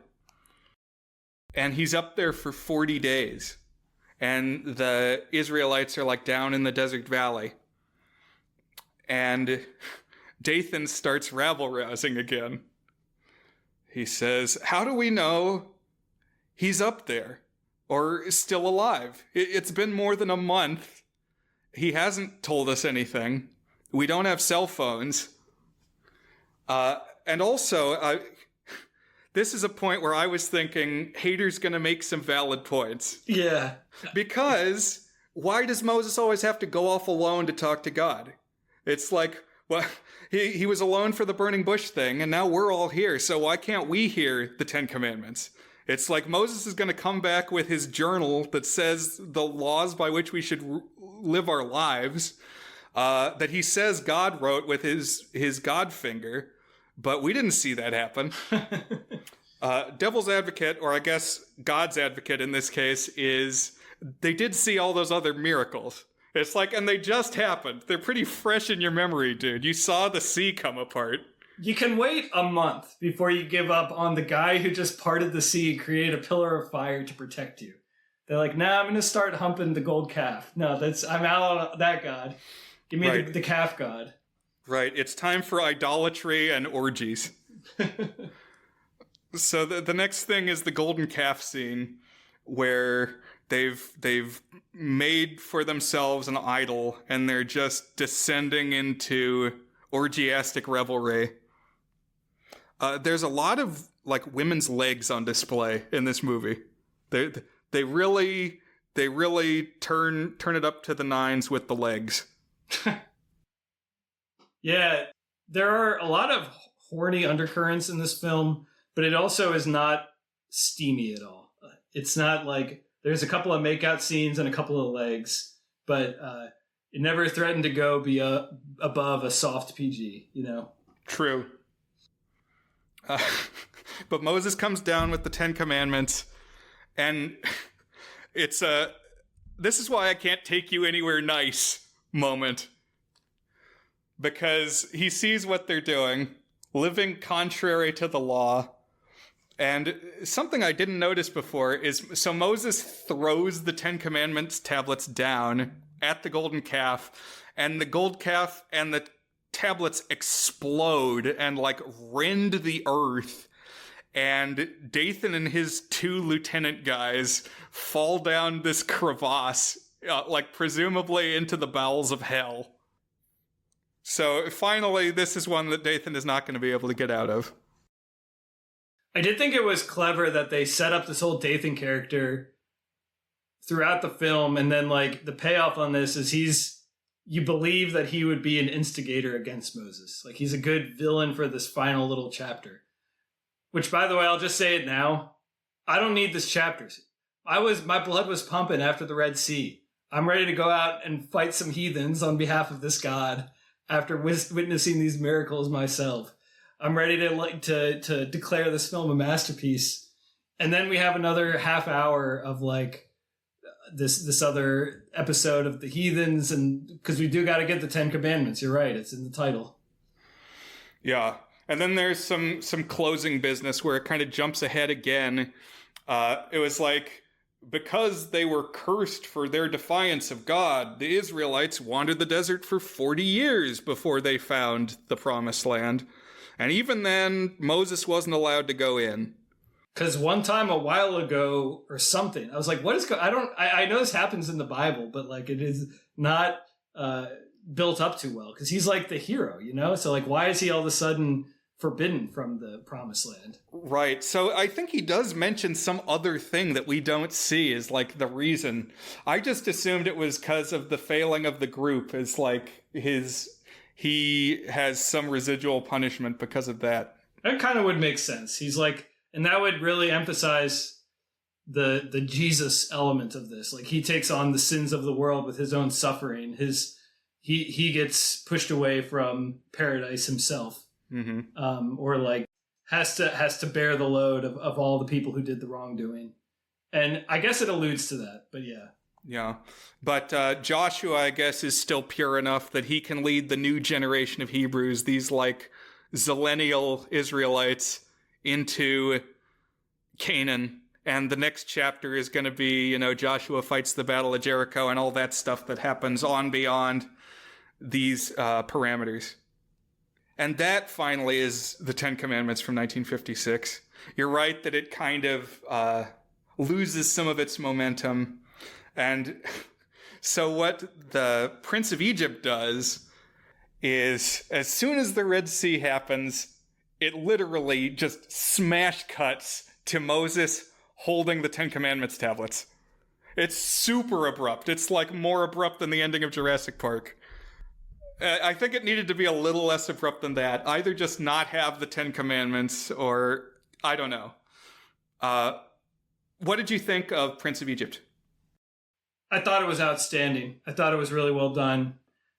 And he's up there for 40 days. And the Israelites are like down in the desert valley. And Dathan starts rabble-rousing again. He says, how do we know he's up there or still alive? It's been more than a month. He hasn't told us anything. We don't have cell phones. And also, this is a point where I was thinking Hader's going to make some valid points. Yeah. Because why does Moses always have to go off alone to talk to God? It's like, well, he was alone for the burning bush thing, and now we're all here, so why can't we hear the Ten Commandments? It's like Moses is going to come back with his journal that says the laws by which we should live our lives, that he says God wrote with his God finger, but we didn't see that happen. Devil's advocate, or I guess God's advocate in this case, is they did see all those other miracles. It's like, and they just happened. They're pretty fresh in your memory, dude. You saw the sea come apart. You can wait a month before you give up on the guy who just parted the sea, created a pillar of fire to protect you. They're like, nah, I'm going to start humping the gold calf. No, I'm out on that god. Give me Right. the calf god. Right. It's time for idolatry and orgies. So the next thing is the golden calf scene, where they've made for themselves an idol and they're just descending into orgiastic revelry. There's a lot of like women's legs on display in this movie. They really turn it up to the nines with the legs. Yeah, there are a lot of horny undercurrents in this film, but it also is not steamy at all. It's not like there's a couple of makeout scenes and a couple of legs, but it never threatened to go above a soft PG, you know? True. But Moses comes down with the Ten Commandments, and it's this is why I can't take you anywhere nice moment. Because he sees what they're doing, living contrary to the law. And something I didn't notice before is, so Moses throws the Ten Commandments tablets down at the golden calf, and the gold calf and the tablets explode and like rend the earth. And Dathan and his two lieutenant guys fall down this crevasse, like presumably into the bowels of hell. So finally, this is one that Dathan is not going to be able to get out of. I did think it was clever that they set up this whole Dathan character throughout the film, and then like the payoff on this is you believe that he would be an instigator against Moses. Like he's a good villain for this final little chapter. Which, by the way, I'll just say it now. I don't need this chapter. My blood was pumping after the Red Sea. I'm ready to go out and fight some heathens on behalf of this God after witnessing these miracles myself. I'm ready to declare this film a masterpiece. And then we have another half hour of like this other episode of the heathens, and because we do got to get the Ten Commandments. You're right. It's in the title. Yeah. And then there's some closing business where it kind of jumps ahead again. It was like, because they were cursed for their defiance of God, the Israelites wandered the desert for 40 years before they found the promised land. And even then, Moses wasn't allowed to go in. Because one time a while ago or something, I was like, what is I know this happens in the Bible, but like it is not built up too well. Because he's like the hero, you know? So like, why is he all of a sudden forbidden from the promised land? Right. So I think he does mention some other thing that we don't see is like the reason. I just assumed it was because of the failing of the group, is like he has some residual punishment because of that. That kind of would make sense. He's like, and that would really emphasize the Jesus element of this. Like he takes on the sins of the world with his own suffering. He gets pushed away from paradise himself. Mm-hmm. Or like has to bear the load of all the people who did the wrongdoing. And I guess it alludes to that, but yeah. Yeah. But Joshua, I guess, is still pure enough that he can lead the new generation of Hebrews, these like zillennial Israelites, into Canaan. And the next chapter is going to be, you know, Joshua fights the Battle of Jericho and all that stuff that happens on beyond these parameters. And that finally is the Ten Commandments from 1956. You're right that it kind of loses some of its momentum. And so what the Prince of Egypt does is, as soon as the Red Sea happens, it literally just smash cuts to Moses holding the Ten Commandments tablets. It's super abrupt. It's like more abrupt than the ending of Jurassic Park. I think it needed to be a little less abrupt than that. Either just not have the Ten Commandments, or I don't know. What did you think of Prince of Egypt? I thought it was outstanding. I thought it was really well done.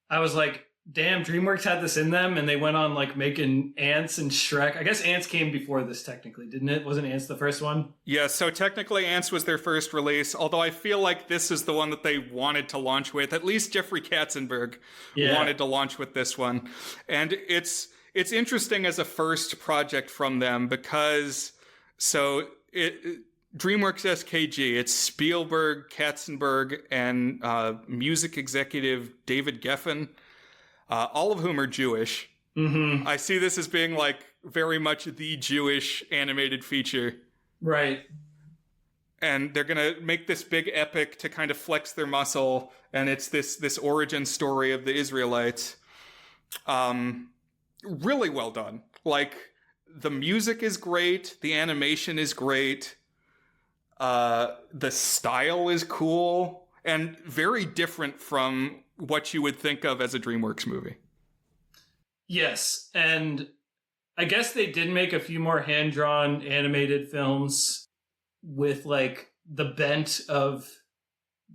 I was like, damn, DreamWorks had this in them, and they went on like making Ants and Shrek. I guess Ants came before this technically, didn't it? Wasn't Ants the first one? Yeah, so technically Ants was their first release, although I feel like this is the one that they wanted to launch with. At least Jeffrey Katzenberg wanted to launch with this one. And it's interesting as a first project from them because DreamWorks SKG, it's Spielberg, Katzenberg, and music executive David Geffen. All of whom are Jewish. Mm-hmm. I see this as being like very much the Jewish animated feature. Right. And they're going to make this big epic to kind of flex their muscle. And it's this origin story of the Israelites. Really well done. Like, the music is great. The animation is great. The style is cool. And very different from what you would think of as a DreamWorks movie. Yes, and I guess they did make a few more hand-drawn animated films with like the bent of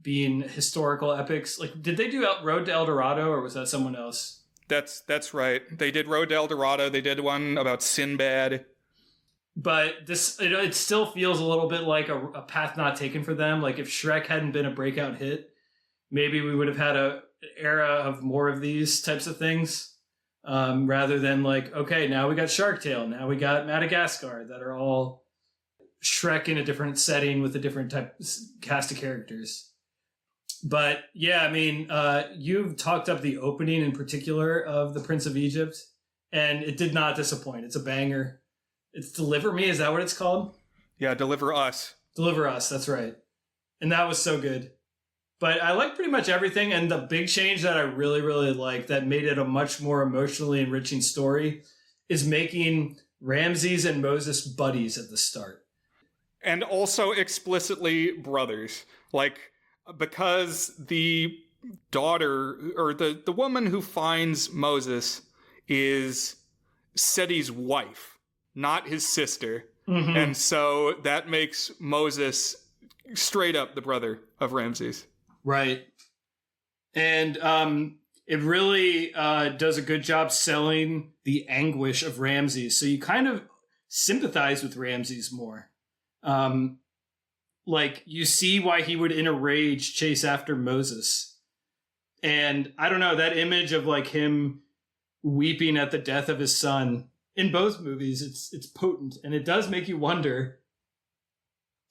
being historical epics. Like, did they do Road to El Dorado, or was that someone else? That's right. They did Road to El Dorado. They did one about Sinbad. But this, it still feels a little bit like a path not taken for them. Like, if Shrek hadn't been a breakout hit, maybe we would have had an era of more of these types of things, rather than like, okay, now we got Shark Tale, now we got Madagascar, that are all Shrek in a different setting with a different cast of characters. But yeah, I mean, you've talked up the opening in particular of The Prince of Egypt, and it did not disappoint. It's a banger. It's Deliver Me, is that what it's called? Yeah, Deliver Us. Deliver Us, that's right. And that was so good. But I like pretty much everything, and the big change that I really, really like that made it a much more emotionally enriching story is making Ramses and Moses buddies at the start. And also explicitly brothers. Like, because the daughter, or the woman who finds Moses is Seti's wife, not his sister. Mm-hmm. And so that makes Moses straight up the brother of Ramses. Right. And it really does a good job selling the anguish of Ramses. So you kind of sympathize with Ramses more. Like, you see why he would in a rage chase after Moses. And I don't know, that image of like him weeping at the death of his son in both movies, it's potent. And it does make you wonder,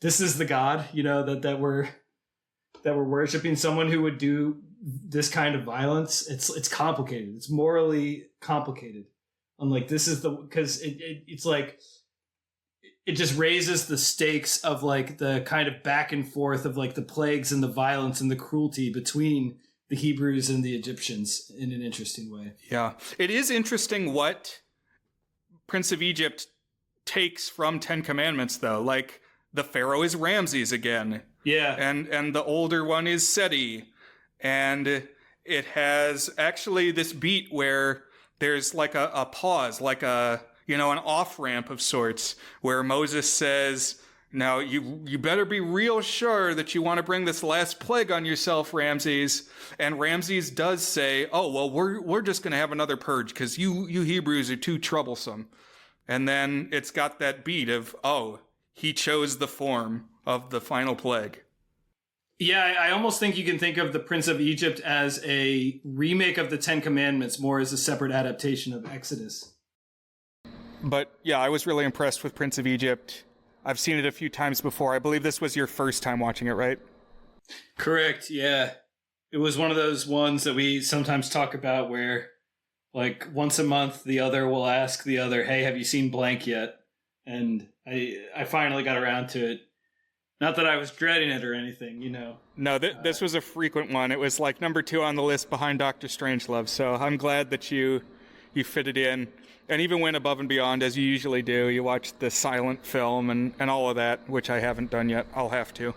this is the God, you know, that we're worshiping, someone who would do this kind of violence. It's complicated. It's morally complicated. I'm like, this is because it's like, it just raises the stakes of like the kind of back and forth of like the plagues and the violence and the cruelty between the Hebrews and the Egyptians in an interesting way. Yeah. It is interesting what Prince of Egypt takes from Ten Commandments, though. Like, the Pharaoh is Ramses again. Yeah. And the older one is Seti. And it has actually this beat where there's like a pause, like an off-ramp of sorts, where Moses says, now you better be real sure that you want to bring this last plague on yourself, Ramses. And Ramses does say, oh, well, we're just going to have another purge because you Hebrews are too troublesome. And then it's got that beat of, oh, he chose the form of the final plague. Yeah, I almost think you can think of the Prince of Egypt as a remake of the Ten Commandments, more as a separate adaptation of Exodus. But yeah, I was really impressed with Prince of Egypt. I've seen it a few times before. I believe this was your first time watching it, right? Correct, yeah. It was one of those ones that we sometimes talk about where, like, once a month, the other will ask the other, hey, have you seen blank yet? And I finally got around to it. Not that I was dreading it or anything, you know. No, this was a frequent one. It was like number 2 on the list behind Dr. Strangelove. So I'm glad that you fit it in. And even went above and beyond, as you usually do. You watched the silent film and all of that, which I haven't done yet. I'll have to.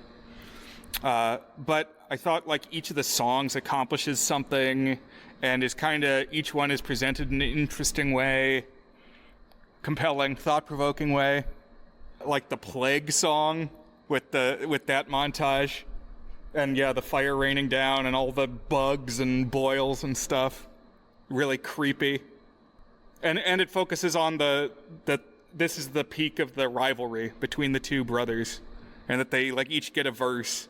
But I thought like each of the songs accomplishes something and is kind of, each one is presented in an interesting way, compelling, thought-provoking way. Like the Plague song with that montage. And yeah, the fire raining down and all the bugs and boils and stuff. Really creepy. And it focuses on this is the peak of the rivalry between the two brothers, and that they like each get a verse.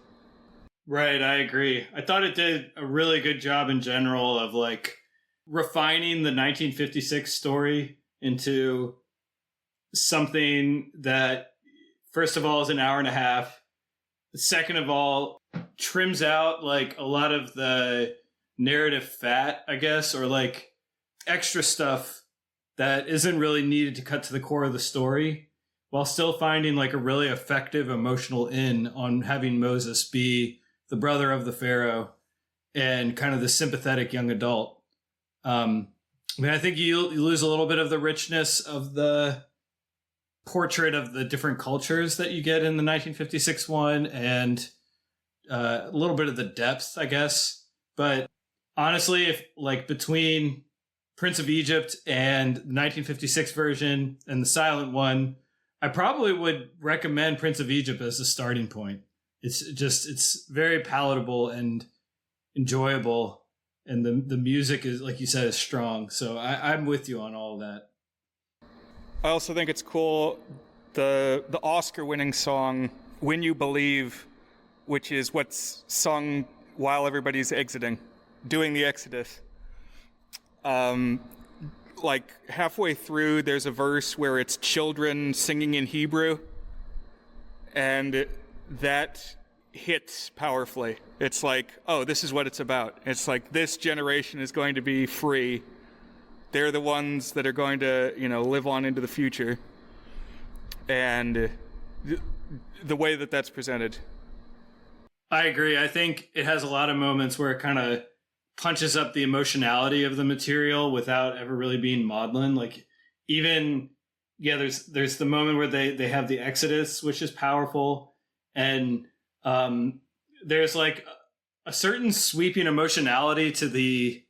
Right, I agree. I thought it did a really good job in general of like refining the 1956 story into something that, first of all, is an hour and a half. Second of all, trims out like a lot of the narrative fat, I guess, or like extra stuff that isn't really needed to cut to the core of the story, while still finding like a really effective emotional in on having Moses be the brother of the Pharaoh and kind of the sympathetic young adult. I think you lose a little bit of the richness of the portrait of the different cultures that you get in the 1956 one, and a little bit of the depth, I guess. But honestly, if like between Prince of Egypt and the 1956 version and the silent one, I probably would recommend Prince of Egypt as a starting point. It's very palatable and enjoyable, and the music is, like you said, is strong. So I'm with you on all of that. I also think it's cool the Oscar-winning song "When You Believe," which is what's sung while everybody's doing the Exodus. Like halfway through, there's a verse where it's children singing in Hebrew, and that hits powerfully. It's like, oh, this is what it's about. It's like this generation is going to be free. They're the ones that are going to, live on into the future. And the way that that's presented. I agree. I think it has a lot of moments where it kind of punches up the emotionality of the material without ever really being maudlin. Like even, yeah, there's the moment where they have the Exodus, which is powerful. And there's like a certain sweeping emotionality to the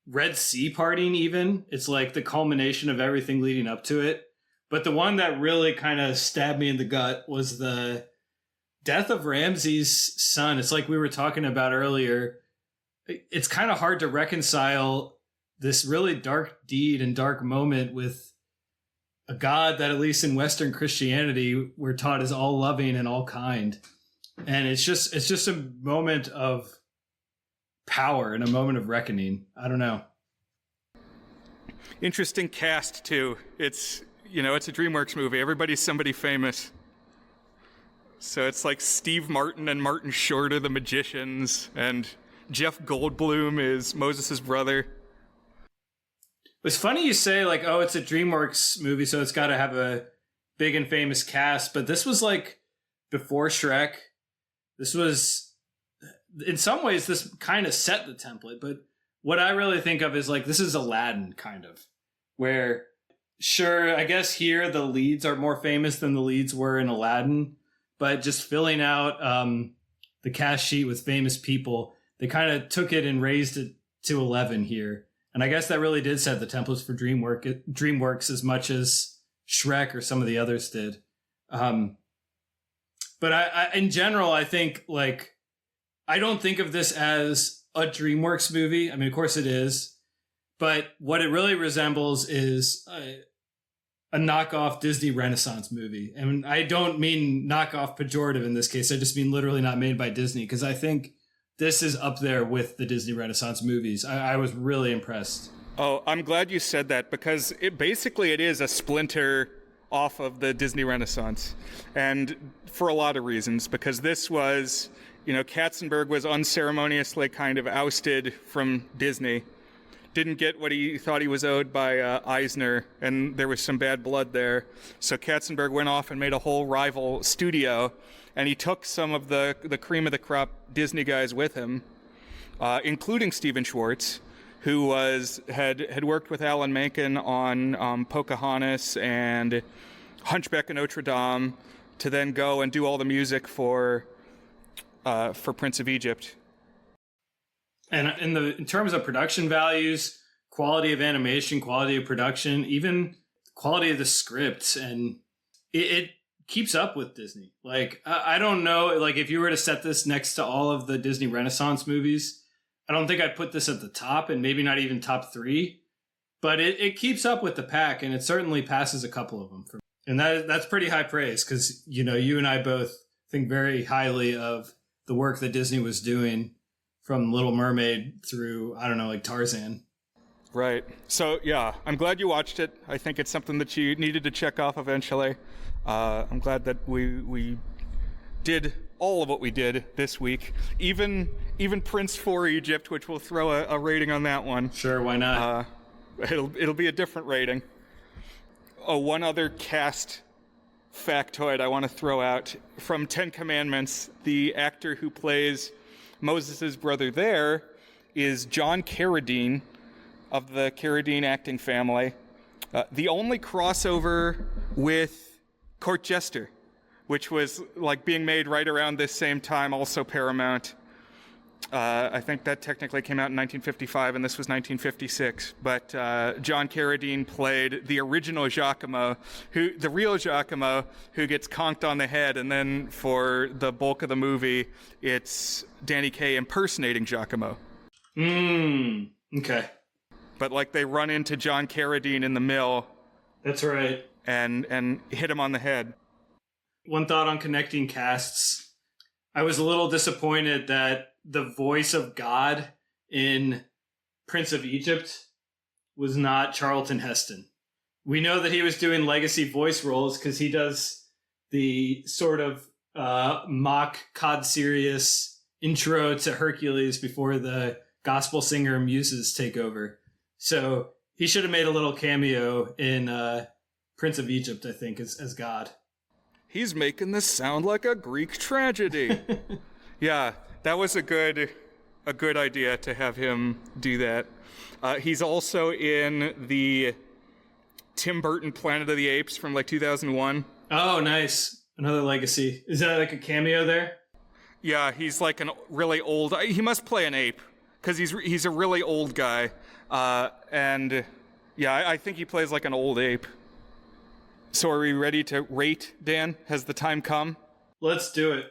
Red Sea parting even. It's like the culmination of everything leading up to it. But the one that really kind of stabbed me in the gut was the death of Ramses' son. It's like we were talking about earlier. It's kind of hard to reconcile this really dark deed and dark moment with a God that, at least in Western Christianity, we're taught is all loving and all kind. And it's just a moment of power and a moment of reckoning. I don't know. Interesting cast too. It's a DreamWorks movie. Everybody's somebody famous. So it's like Steve Martin and Martin Short are the magicians, and Jeff Goldblum is Moses' brother. It's funny you say, like, oh, it's a DreamWorks movie, so it's got to have a big and famous cast. But this was, like, before Shrek. This was, in some ways, this kind of set the template. But what I really think of is, like, this is Aladdin, kind of. Where, sure, I guess here the leads are more famous than the leads were in Aladdin. But just filling out the cast sheet with famous people, they kind of took it and raised it to 11 here. And I guess that really did set the templates for DreamWorks as much as Shrek or some of the others did. But I in general, I think, like, I don't think of this as a DreamWorks movie. I mean, of course it is. But what it really resembles is a knockoff Disney Renaissance movie. And I don't mean knockoff pejorative in this case. I just mean literally not made by Disney, because I think this is up there with the Disney Renaissance movies. I was really impressed. Oh, I'm glad you said that, because it is a splinter off of the Disney Renaissance. And for a lot of reasons, because this was, Katzenberg was unceremoniously kind of ousted from Disney. Didn't get what he thought he was owed by Eisner, and there was some bad blood there. So Katzenberg went off and made a whole rival studio, and he took some of the cream of the crop Disney guys with him, including Stephen Schwartz, who had worked with Alan Menken on Pocahontas and Hunchback of Notre Dame, to then go and do all the music for Prince of Egypt. And in terms of production values, quality of animation, quality of production, even quality of the scripts, and it keeps up with Disney. Like, I don't know, like if you were to set this next to all of the Disney Renaissance movies, I don't think I'd put this at the top, and maybe not even top 3, but it keeps up with the pack, and it certainly passes a couple of them for me. And that's pretty high praise, because, you and I both think very highly of the work that Disney was doing from Little Mermaid through, I don't know, like Tarzan. Right. So, yeah, I'm glad you watched it. I think it's something that you needed to check off eventually. I'm glad that we did all of what we did this week. Even Prince for Egypt, which we'll throw a rating on that one. Sure, why not? It'll be a different rating. Oh, one other cast factoid I want to throw out. From 10 Commandments, the actor who plays Moses' brother there is John Carradine of the Carradine acting family. The only crossover with Court Jester, which was like being made right around this same time, also Paramount. I think that technically came out in 1955, and this was 1956. But John Carradine played the original Giacomo, the real Giacomo, who gets conked on the head, and then for the bulk of the movie, it's Danny Kaye impersonating Giacomo. Okay. But like they run into John Carradine in the mill. That's right. And hit him on the head. One thought on connecting casts. I was a little disappointed that the voice of God in Prince of Egypt was not Charlton Heston. We know that he was doing legacy voice roles because he does the sort of mock Cod Sirius intro to Hercules before the gospel singer muses take over. So he should have made a little cameo in Prince of Egypt, I think, as God. He's making this sound like a Greek tragedy. Yeah, that was a good idea to have him do that. He's also in the Tim Burton Planet of the Apes from like 2001. Oh, nice. Another legacy. Is that like a cameo there? Yeah, he's like a really old... He must play an ape, because he's a really old guy. And yeah, I think he plays like an old ape. So are we ready to rate, Dan? Has the time come? Let's do it.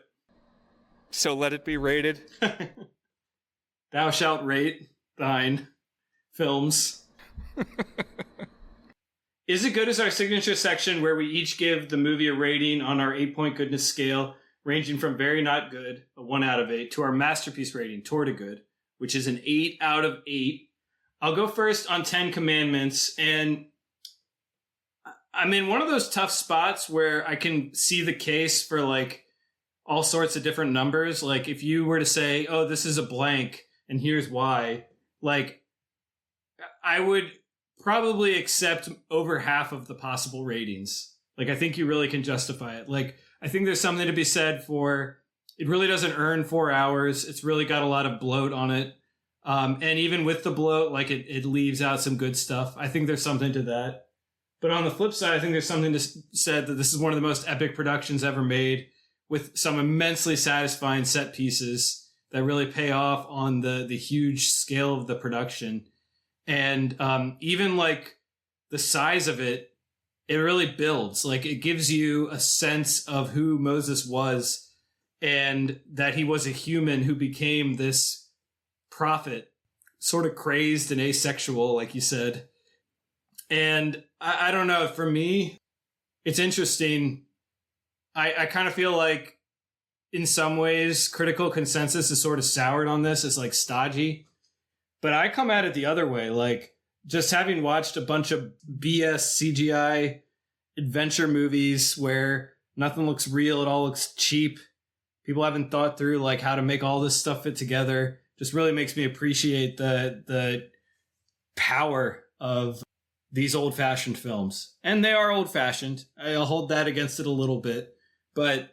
So let it be rated. Thou shalt rate thine films. Is it good as our signature section where we each give the movie a rating on our 8-point goodness scale, ranging from very not good, a 1 out of 8, to our masterpiece rating, toward a good, which is an 8 out of 8. I'll go first on 10 Commandments, and I'm in one of those tough spots where I can see the case for like all sorts of different numbers. Like if you were to say, oh, this is a blank and here's why, like I would probably accept over half of the possible ratings. Like I think you really can justify it. Like I think there's something to be said for it really doesn't earn 4 hours. It's really got a lot of bloat on it. And even with the bloat, like it leaves out some good stuff. I think there's something to that. But on the flip side, I think there's something to said that this is one of the most epic productions ever made, with some immensely satisfying set pieces that really pay off on the huge scale of the production. And even like the size of it, it really builds. Like it gives you a sense of who Moses was and that he was a human who became this prophet, sort of crazed and asexual, like you said. And I don't know. For me, it's interesting. I kind of feel like in some ways critical consensus is sort of soured on this. It's like stodgy. But I come at it the other way. Like, just having watched a bunch of BS CGI adventure movies where nothing looks real, it all looks cheap. People haven't thought through like how to make all this stuff fit together. Just really makes me appreciate the power of these old-fashioned films. And they are old-fashioned. I'll hold that against it a little bit. But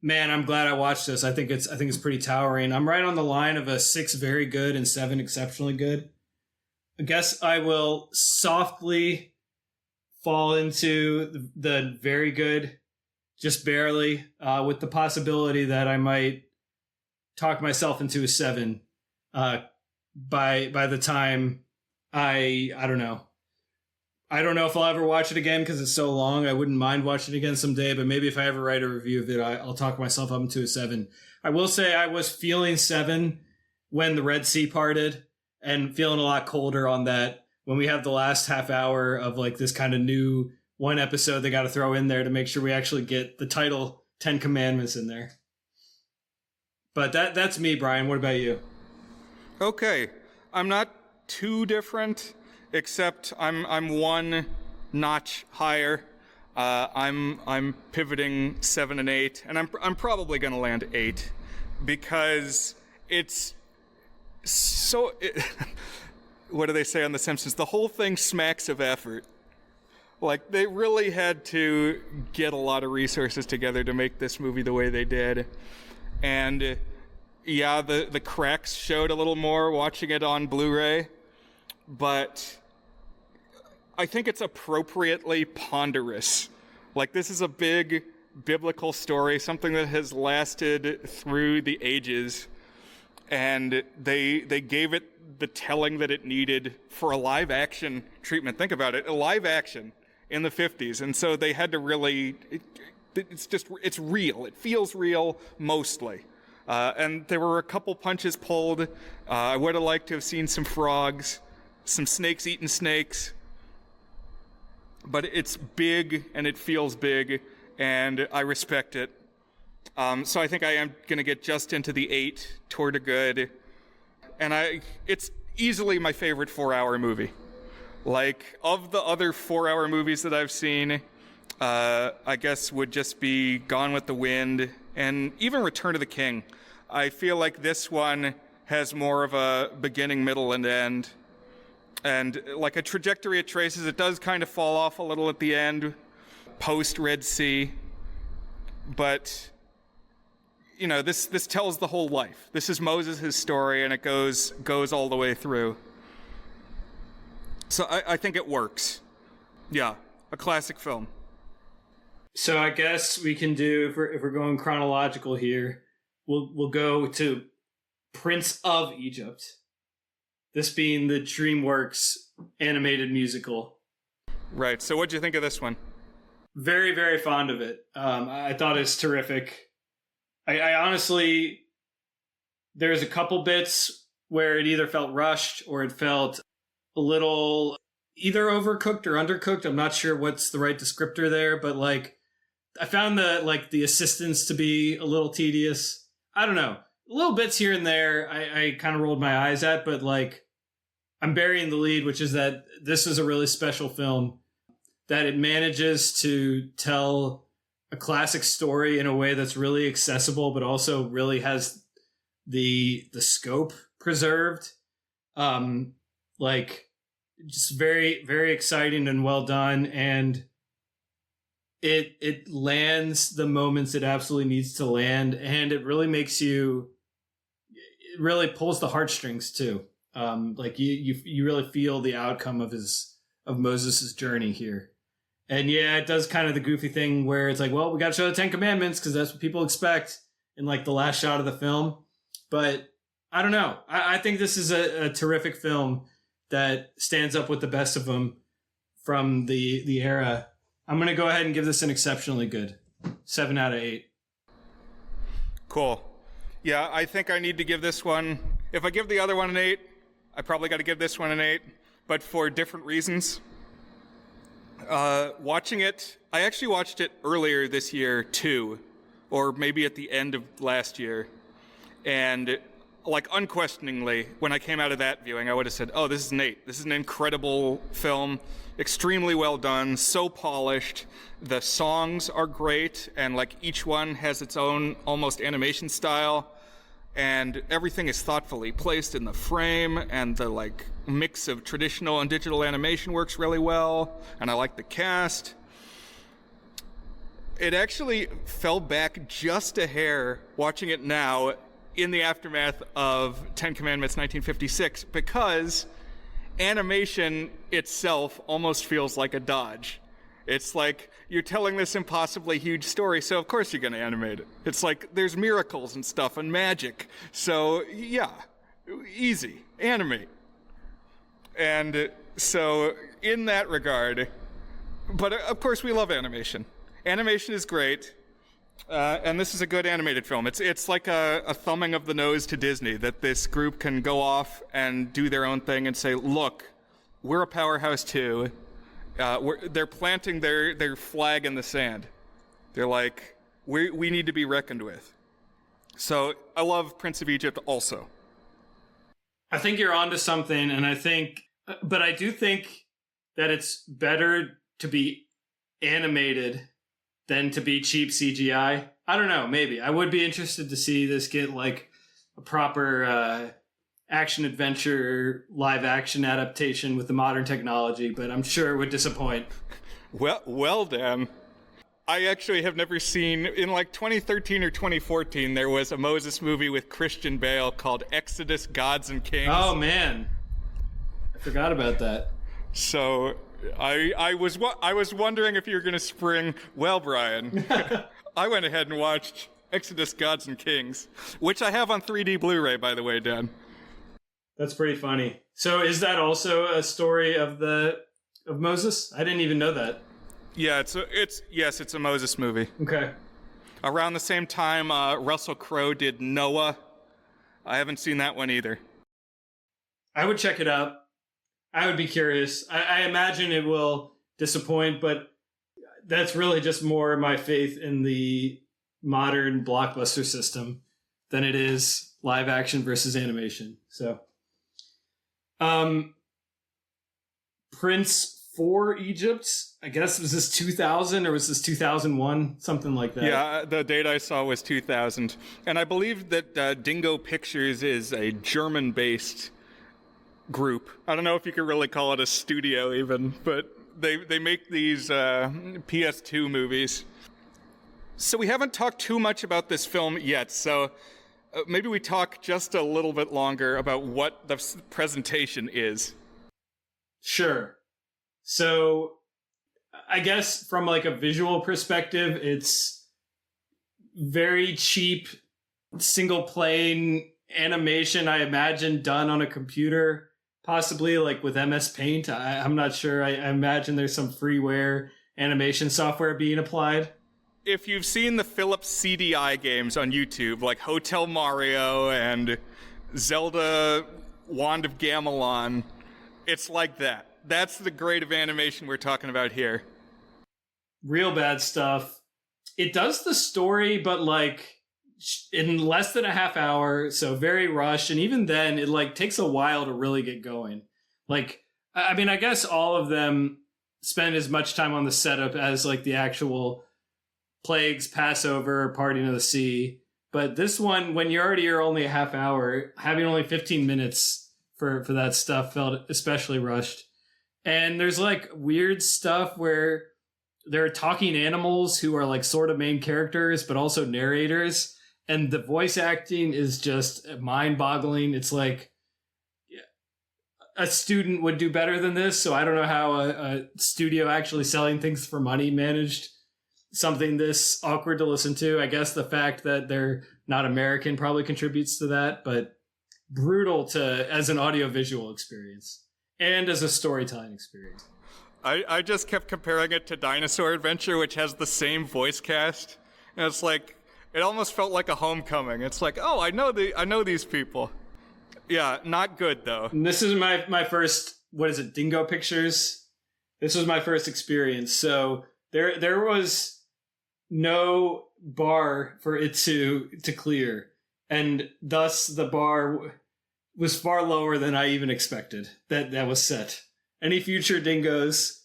man, I'm glad I watched this. I think it's pretty towering. I'm right on the line of a 6 very good and 7 exceptionally good. I guess I will softly fall into the very good, just barely, with the possibility that I might talk myself into a 7 by the time I don't know. I don't know if I'll ever watch it again because it's so long. I wouldn't mind watching it again someday, but maybe if I ever write a review of it, I'll talk myself up into a 7. I will say I was feeling 7 when the Red Sea parted and feeling a lot colder on that when we have the last half hour of like this kind of new one episode they got to throw in there to make sure we actually get the title 10 Commandments in there. But that's me, Brian. What about you? Okay, I'm not too different, except I'm one notch higher. I'm pivoting 7 and 8, and I'm probably going to land 8 because it's so. What do they say on The Simpsons? The whole thing smacks of effort. Like, they really had to get a lot of resources together to make this movie the way they did. And yeah, the cracks showed a little more watching it on Blu-ray, but I think it's appropriately ponderous. Like, this is a big biblical story, something that has lasted through the ages, and they gave it the telling that it needed for a live action treatment. Think about it, a live action in the 50s. And so they had to really, it's real. It feels real mostly. And there were a couple punches pulled. I would have liked to have seen some frogs, some snakes eating snakes. But it's big and it feels big and I respect it. So I think I am going to get just into the 8 toward a good. And it's easily my favorite 4-hour movie. Like, of the other 4-hour movies that I've seen, I guess would just be Gone with the Wind and even Return of the King. I feel like this one has more of a beginning, middle, and end. And like a trajectory it traces, it does kind of fall off a little at the end, post-Red Sea. But you know, this tells the whole life. This is Moses' story, and it goes all the way through. So I think it works. Yeah, a classic film. So I guess we can do, if we're going chronological here, we'll go to Prince of Egypt. This being the DreamWorks animated musical. Right. So what'd you think of this one? Very, very fond of it. I thought it's terrific. I honestly, there's a couple bits where it either felt rushed or it felt a little either overcooked or undercooked. I'm not sure what's the right descriptor there, but like I found the assistance to be a little tedious. I don't know. Little bits here and there I kind of rolled my eyes at, but like I'm burying the lead, which is that this is a really special film, that it manages to tell a classic story in a way that's really accessible, but also really has the scope preserved. Like just very, very exciting and well done. And it lands the moments it absolutely needs to land. And it really makes you, it really pulls the heartstrings too. Like you really feel the outcome of Moses' journey here. And yeah, it does kind of the goofy thing where it's like, well, we got to show the 10 Commandments because that's what people expect in like the last shot of the film. But I don't know. I think this is a terrific film that stands up with the best of them from the era. I'm going to go ahead and give this an exceptionally good 7 out of 8. Cool. Yeah, I think I need to give this one, if I give the other one an 8, I probably got to give this one an 8, but for different reasons. Watching it, I actually watched it earlier this year too, or maybe at the end of last year. And like unquestioningly, when I came out of that viewing, I would have said, oh, this is Nate. This is an incredible film, extremely well done, so polished. The songs are great, and like each one has its own almost animation style, and everything is thoughtfully placed in the frame, and the like mix of traditional and digital animation works really well, and I like the cast. It actually fell back just a hair watching it now in the aftermath of Ten Commandments 1956, because animation itself almost feels like a dodge. It's like you're telling this impossibly huge story, so of course you're going to animate it. It's like there's miracles and stuff and magic. So yeah, easy, animate. And so in that regard, but of course we love animation. Animation is great. And this is a good animated film. It's like a thumbing of the nose to Disney that this group can go off and do their own thing and say, look, we're a powerhouse too. They're planting their flag in the sand. They're like, we need to be reckoned with. So I love Prince of Egypt also. I think you're onto something, and but I do think that it's better to be animated than to be cheap CGI. I don't know, maybe. I would be interested to see this get like a proper action adventure live action adaptation with the modern technology, but I'm sure it would disappoint. Well then. I actually have never seen, in like 2013 or 2014, there was a Moses movie with Christian Bale called Exodus, Gods and Kings. Oh man, I forgot about that. So I was wondering if you were going to spring, well, Brian, I went ahead and watched Exodus, Gods and Kings, which I have on 3D Blu-ray, by the way, Dan. That's pretty funny. So is that also a story of Moses? I didn't even know that. Yeah, it's a Moses movie. Okay. Around the same time, Russell Crowe did Noah. I haven't seen that one either. I would check it out. I would be curious. I imagine it will disappoint, but that's really just more my faith in the modern blockbuster system than it is live action versus animation. So, Prince for Egypt, I guess, was this 2000 or was this 2001? Something like that. Yeah, the date I saw was 2000. And I believe that Dingo Pictures is a German-based group. I don't know if you could really call it a studio even, but they make these PS2 movies. So we haven't talked too much about this film yet, so maybe we talk just a little bit longer about what the presentation is. Sure. So I guess from like a visual perspective, it's very cheap, single plane animation, I imagine, done on a computer. Possibly like with MS Paint. I'm not sure. I imagine there's some freeware animation software being applied. If you've seen the Philips CDI games on YouTube, like Hotel Mario and Zelda Wand of Gamelon, it's like that. That's the grade of animation we're talking about here. Real bad stuff. It does the story, but like in less than a half hour, so very rushed, and even then it like takes a while to really get going. Like, I mean, I guess all of them spend as much time on the setup as like the actual plagues, Passover, parting of the sea, but this one, when you're only a half hour, having only 15 minutes for that stuff felt especially rushed. And there's like weird stuff where there are talking animals who are like sort of main characters but also narrators. And the voice acting is just mind-boggling. It's like a student would do better than this. So I don't know how a studio actually selling things for money managed something this awkward to listen to. I guess the fact that they're not American probably contributes to that. But brutal as an audiovisual experience and as a storytelling experience. I just kept comparing it to Dinosaur Adventure, which has the same voice cast. And it's like, it almost felt like a homecoming. It's like, oh, I know these people. Yeah, not good though. And this is my first, what is it, Dingo Pictures This was my first experience, so there was no bar for it to clear, and thus the bar was far lower than I even expected that was set. Any future dingoes,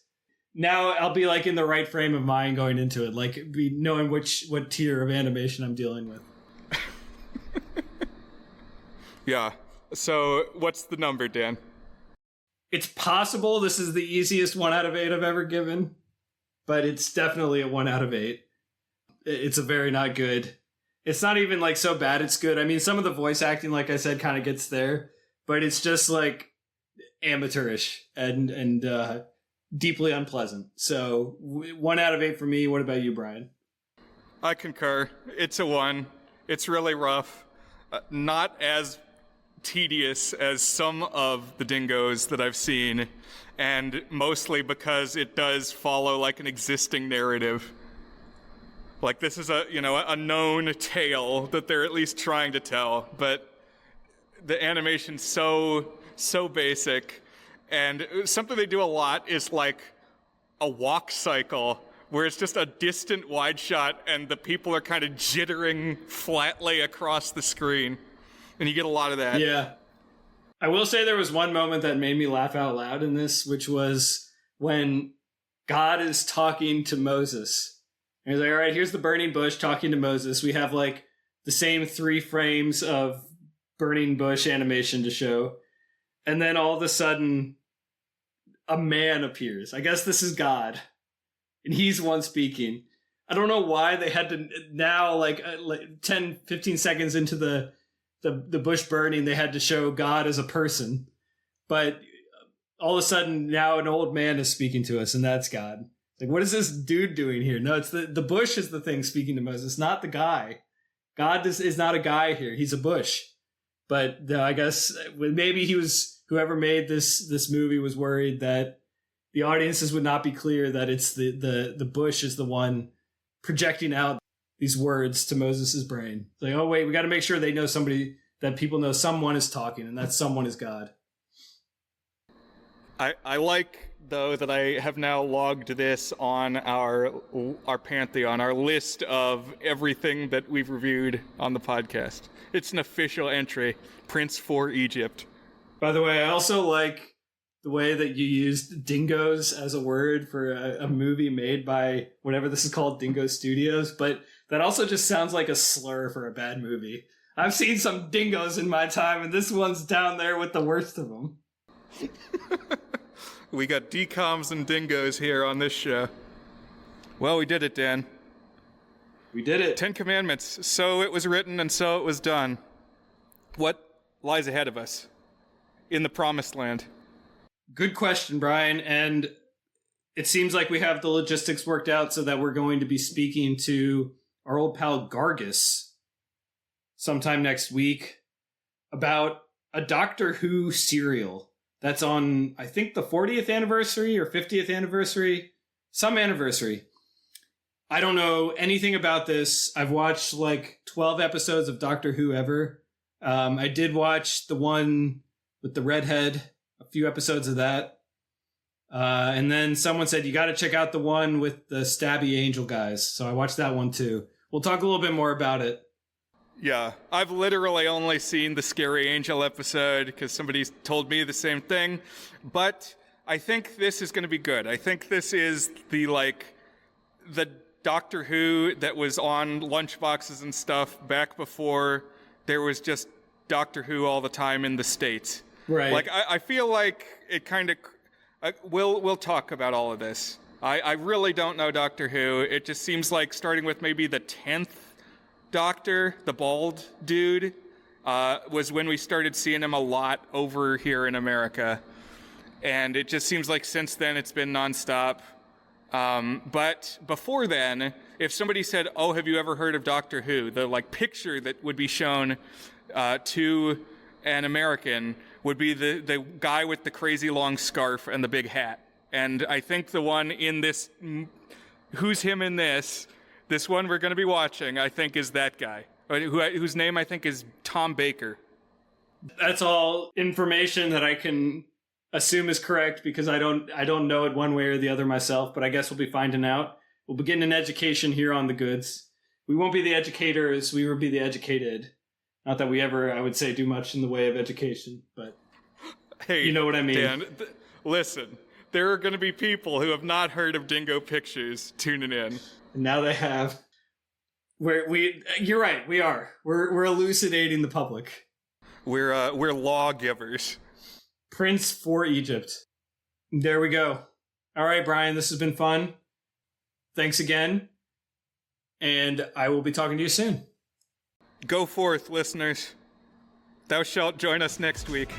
now I'll be like in the right frame of mind going into it, like be knowing what tier of animation I'm dealing with. Yeah. So what's the number, Dan? It's possible this is the easiest 1 out of 8 I've ever given, but it's definitely a 1 out of 8. It's a very not good. It's not even like so bad it's good. I mean, some of the voice acting, like I said, kind of gets there, but it's just like amateurish and deeply unpleasant. So 1 out of 8 for me. What about you, Brian? I concur. It's a 1. It's really rough. Not as tedious as some of the dingoes that I've seen, and mostly because it does follow like an existing narrative. Like this is a known tale that they're at least trying to tell, but the animation's so basic, and something they do a lot is like a walk cycle where it's just a distant wide shot and the people are kind of jittering flatly across the screen. And you get a lot of that. Yeah. I will say there was one moment that made me laugh out loud in this, which was when God is talking to Moses. And he's like, all right, here's the burning bush talking to Moses. We have like the same 3 frames of burning bush animation to show. And then all of a sudden, a man appears. I guess this is God. And he's the one speaking. I don't know why they had to now, like 10, 15 seconds into the bush burning, they had to show God as a person. But all of a sudden, now an old man is speaking to us, and that's God. Like, what is this dude doing here? No, it's the bush is the thing speaking to Moses, not the guy. God is not a guy here. He's a bush. But I guess maybe whoever made this movie was worried that the audiences would not be clear that it's the bush is the one projecting out these words to Moses's brain. It's like, oh wait, we got to make sure they know that people know someone is talking, and that someone is God. I like, though, that I have now logged this on our Pantheon, our list of everything that we've reviewed on the podcast. It's an official entry, Prince for Egypt. By the way, I also like the way that you used dingoes as a word for a movie made by whatever this is called, Dingo Studios, but that also just sounds like a slur for a bad movie. I've seen some dingoes in my time, and this one's down there with the worst of them. We got decoms and dingoes here on this show. Well, we did it, Dan. We did it. 10 Commandments. So it was written and so it was done. What lies ahead of us in the Promised Land? Good question, Brian. And it seems like we have the logistics worked out so that we're going to be speaking to our old pal Gargus sometime next week about a Doctor Who serial that's on, I think, the 40th anniversary or 50th anniversary, some anniversary. I don't know anything about this. I've watched like 12 episodes of Doctor Who ever. I did watch the one with the redhead, a few episodes of that. And then someone said, you got to check out the one with the stabby angel guys. So I watched that one too. We'll talk a little bit more about it. Yeah, I've literally only seen the Scary Angel episode because somebody told me the same thing. But I think this is going to be good. I think this is the Doctor Who that was on lunchboxes and stuff back before there was just Doctor Who all the time in the States. Right. Like, I feel like it kind of... We'll talk about all of this. I really don't know Doctor Who. It just seems like starting with maybe the 10th Doctor, the bald dude, was when we started seeing him a lot over here in America. And it just seems like since then it's been nonstop. But before then, if somebody said, oh, have you ever heard of Doctor Who? The picture that would be shown to an American would be the guy with the crazy long scarf and the big hat. And I think the one in this, who's him in this one we're going to be watching, I think is that guy, whose name I think is Tom Baker. That's all information that I can assume is correct because I don't know it one way or the other myself, but I guess we'll be finding out. We'll be getting an education here on the goods. We won't be the educators, we will be the educated. Not that we ever, I would say, do much in the way of education, but hey, you know what I mean. Dan, listen, there are going to be people who have not heard of Dingo Pictures tuning in. And now they have. You're right, we are. We're elucidating the public. We're lawgivers. Prince for Egypt. There we go. All right, Brian, this has been fun. Thanks again. And I will be talking to you soon. Go forth, listeners. Thou shalt join us next week.